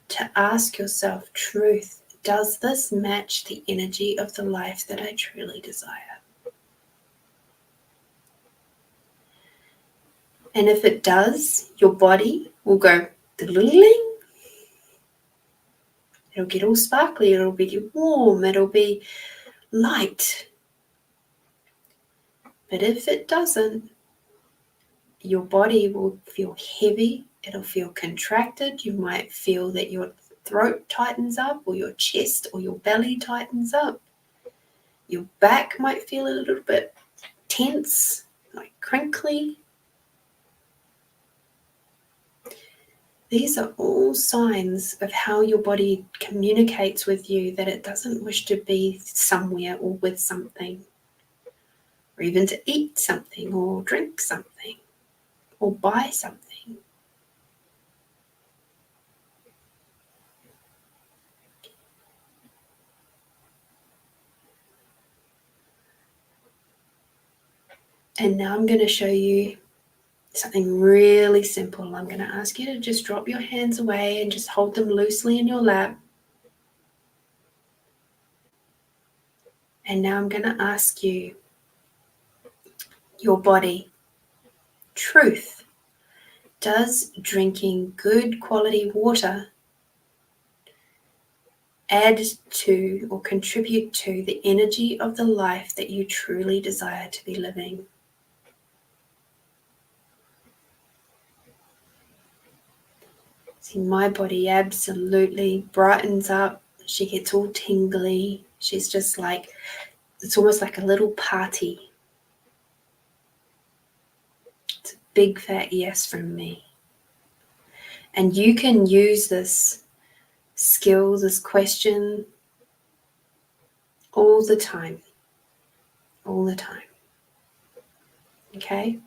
to ask yourself, truth, does this match the energy of the life that I truly desire? And if it does, your body will go dling. It'll get all sparkly, it'll be warm, it'll be light. But if it doesn't, your body will feel heavy, it'll feel contracted. You might feel that your throat tightens up, or your chest or your belly tightens up. Your back might feel a little bit tense, like crinkly. These are all signs of how your body communicates with you that it doesn't wish to be somewhere or with something, or even to eat something or drink something or buy something. And now I'm going to show you something really simple. I'm going to ask you to just drop your hands away and just hold them loosely in your lap. And now I'm going to ask you, your body, truth, does drinking good quality water add to or contribute to the energy of the life that you truly desire to be living? See, my body absolutely brightens up. She gets all tingly. She's just like, it's almost like a little party. It's a big fat yes from me. And you can use this skill, this question, all the time. All the time. Okay?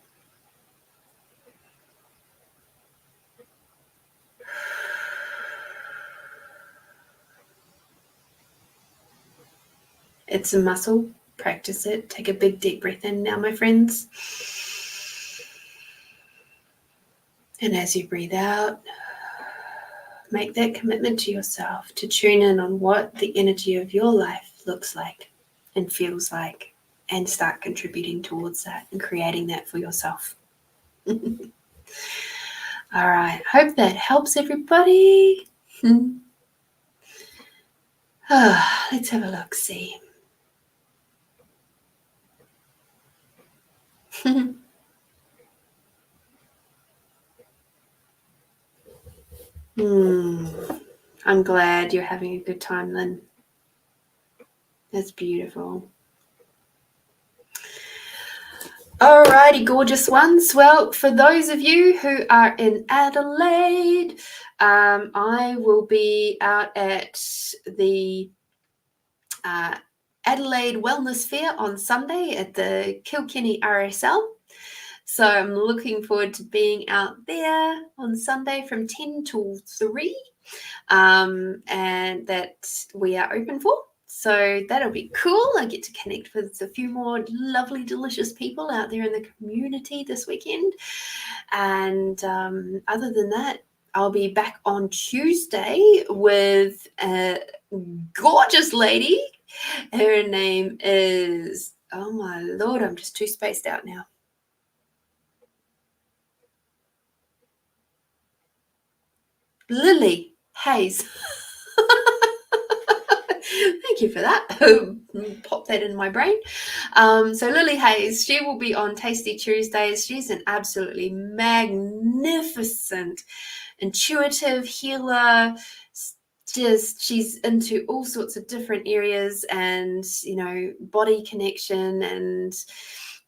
It's a muscle. Practice it. Take a big deep breath in now, my friends. And as you breathe out, make that commitment to yourself to tune in on what the energy of your life looks like and feels like, and start contributing towards that and creating that for yourself. All right. Hope that helps everybody. Let's have a look. See. I'm glad you're having a good time, Lynn. That's beautiful. Alrighty, gorgeous ones. Well, for those of you who are in Adelaide, I will be out at the Adelaide Wellness Fair on Sunday at the Kilkenny RSL. So I'm looking forward to being out there on Sunday from 10 till 3, and that we are open for. So that'll be cool. I get to connect with a few more lovely, delicious people out there in the community this weekend. And other than that, I'll be back on Tuesday with a gorgeous lady. Her name is, oh my Lord, I'm just too spaced out now. Lily Hayes. Thank thank you for that. Pop that in my brain. So Lily Hayes, she will be on Tasty Tuesdays. She's an absolutely magnificent intuitive healer. Just she's into all sorts of different areas, and body connection, and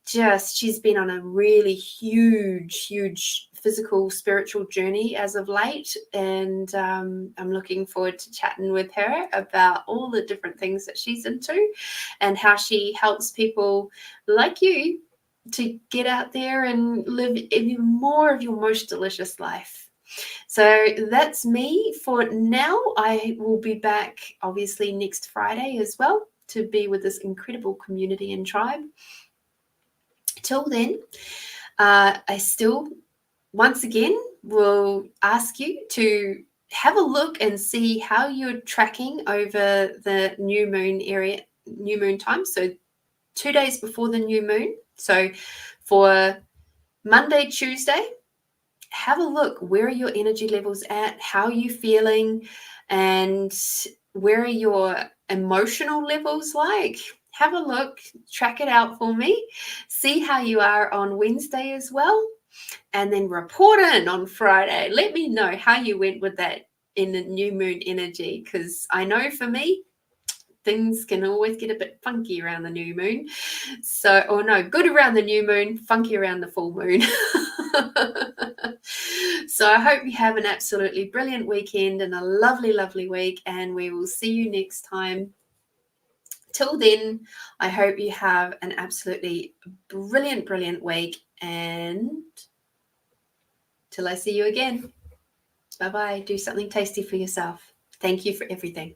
just she's been on a really huge physical spiritual journey as of late, and I'm looking forward to chatting with her about all the different things that she's into and how she helps people like you to get out there and live even more of your most delicious life. So that's me for now. I will be back obviously next Friday as well to be with this incredible community and tribe. Till then, I still once again will ask you to have a look and see how you're tracking over the new moon time. So 2 days before the new moon. So for Monday, Tuesday, have a look. Where are your energy levels at? How are you feeling? And where are your emotional levels like? Have a look, track it out for me. See how you are on Wednesday as well. And then report in on Friday. Let me know how you went with that in the new moon energy, because I know for me, things can always get a bit funky around the new moon. So, or no, good around the new moon, funky around the full moon. So I hope you have an absolutely brilliant weekend and a lovely week, and we will see you next time. Till then, I hope you have an absolutely brilliant week, and till I see you again. Bye-bye. Do something tasty for yourself. Thank you for everything.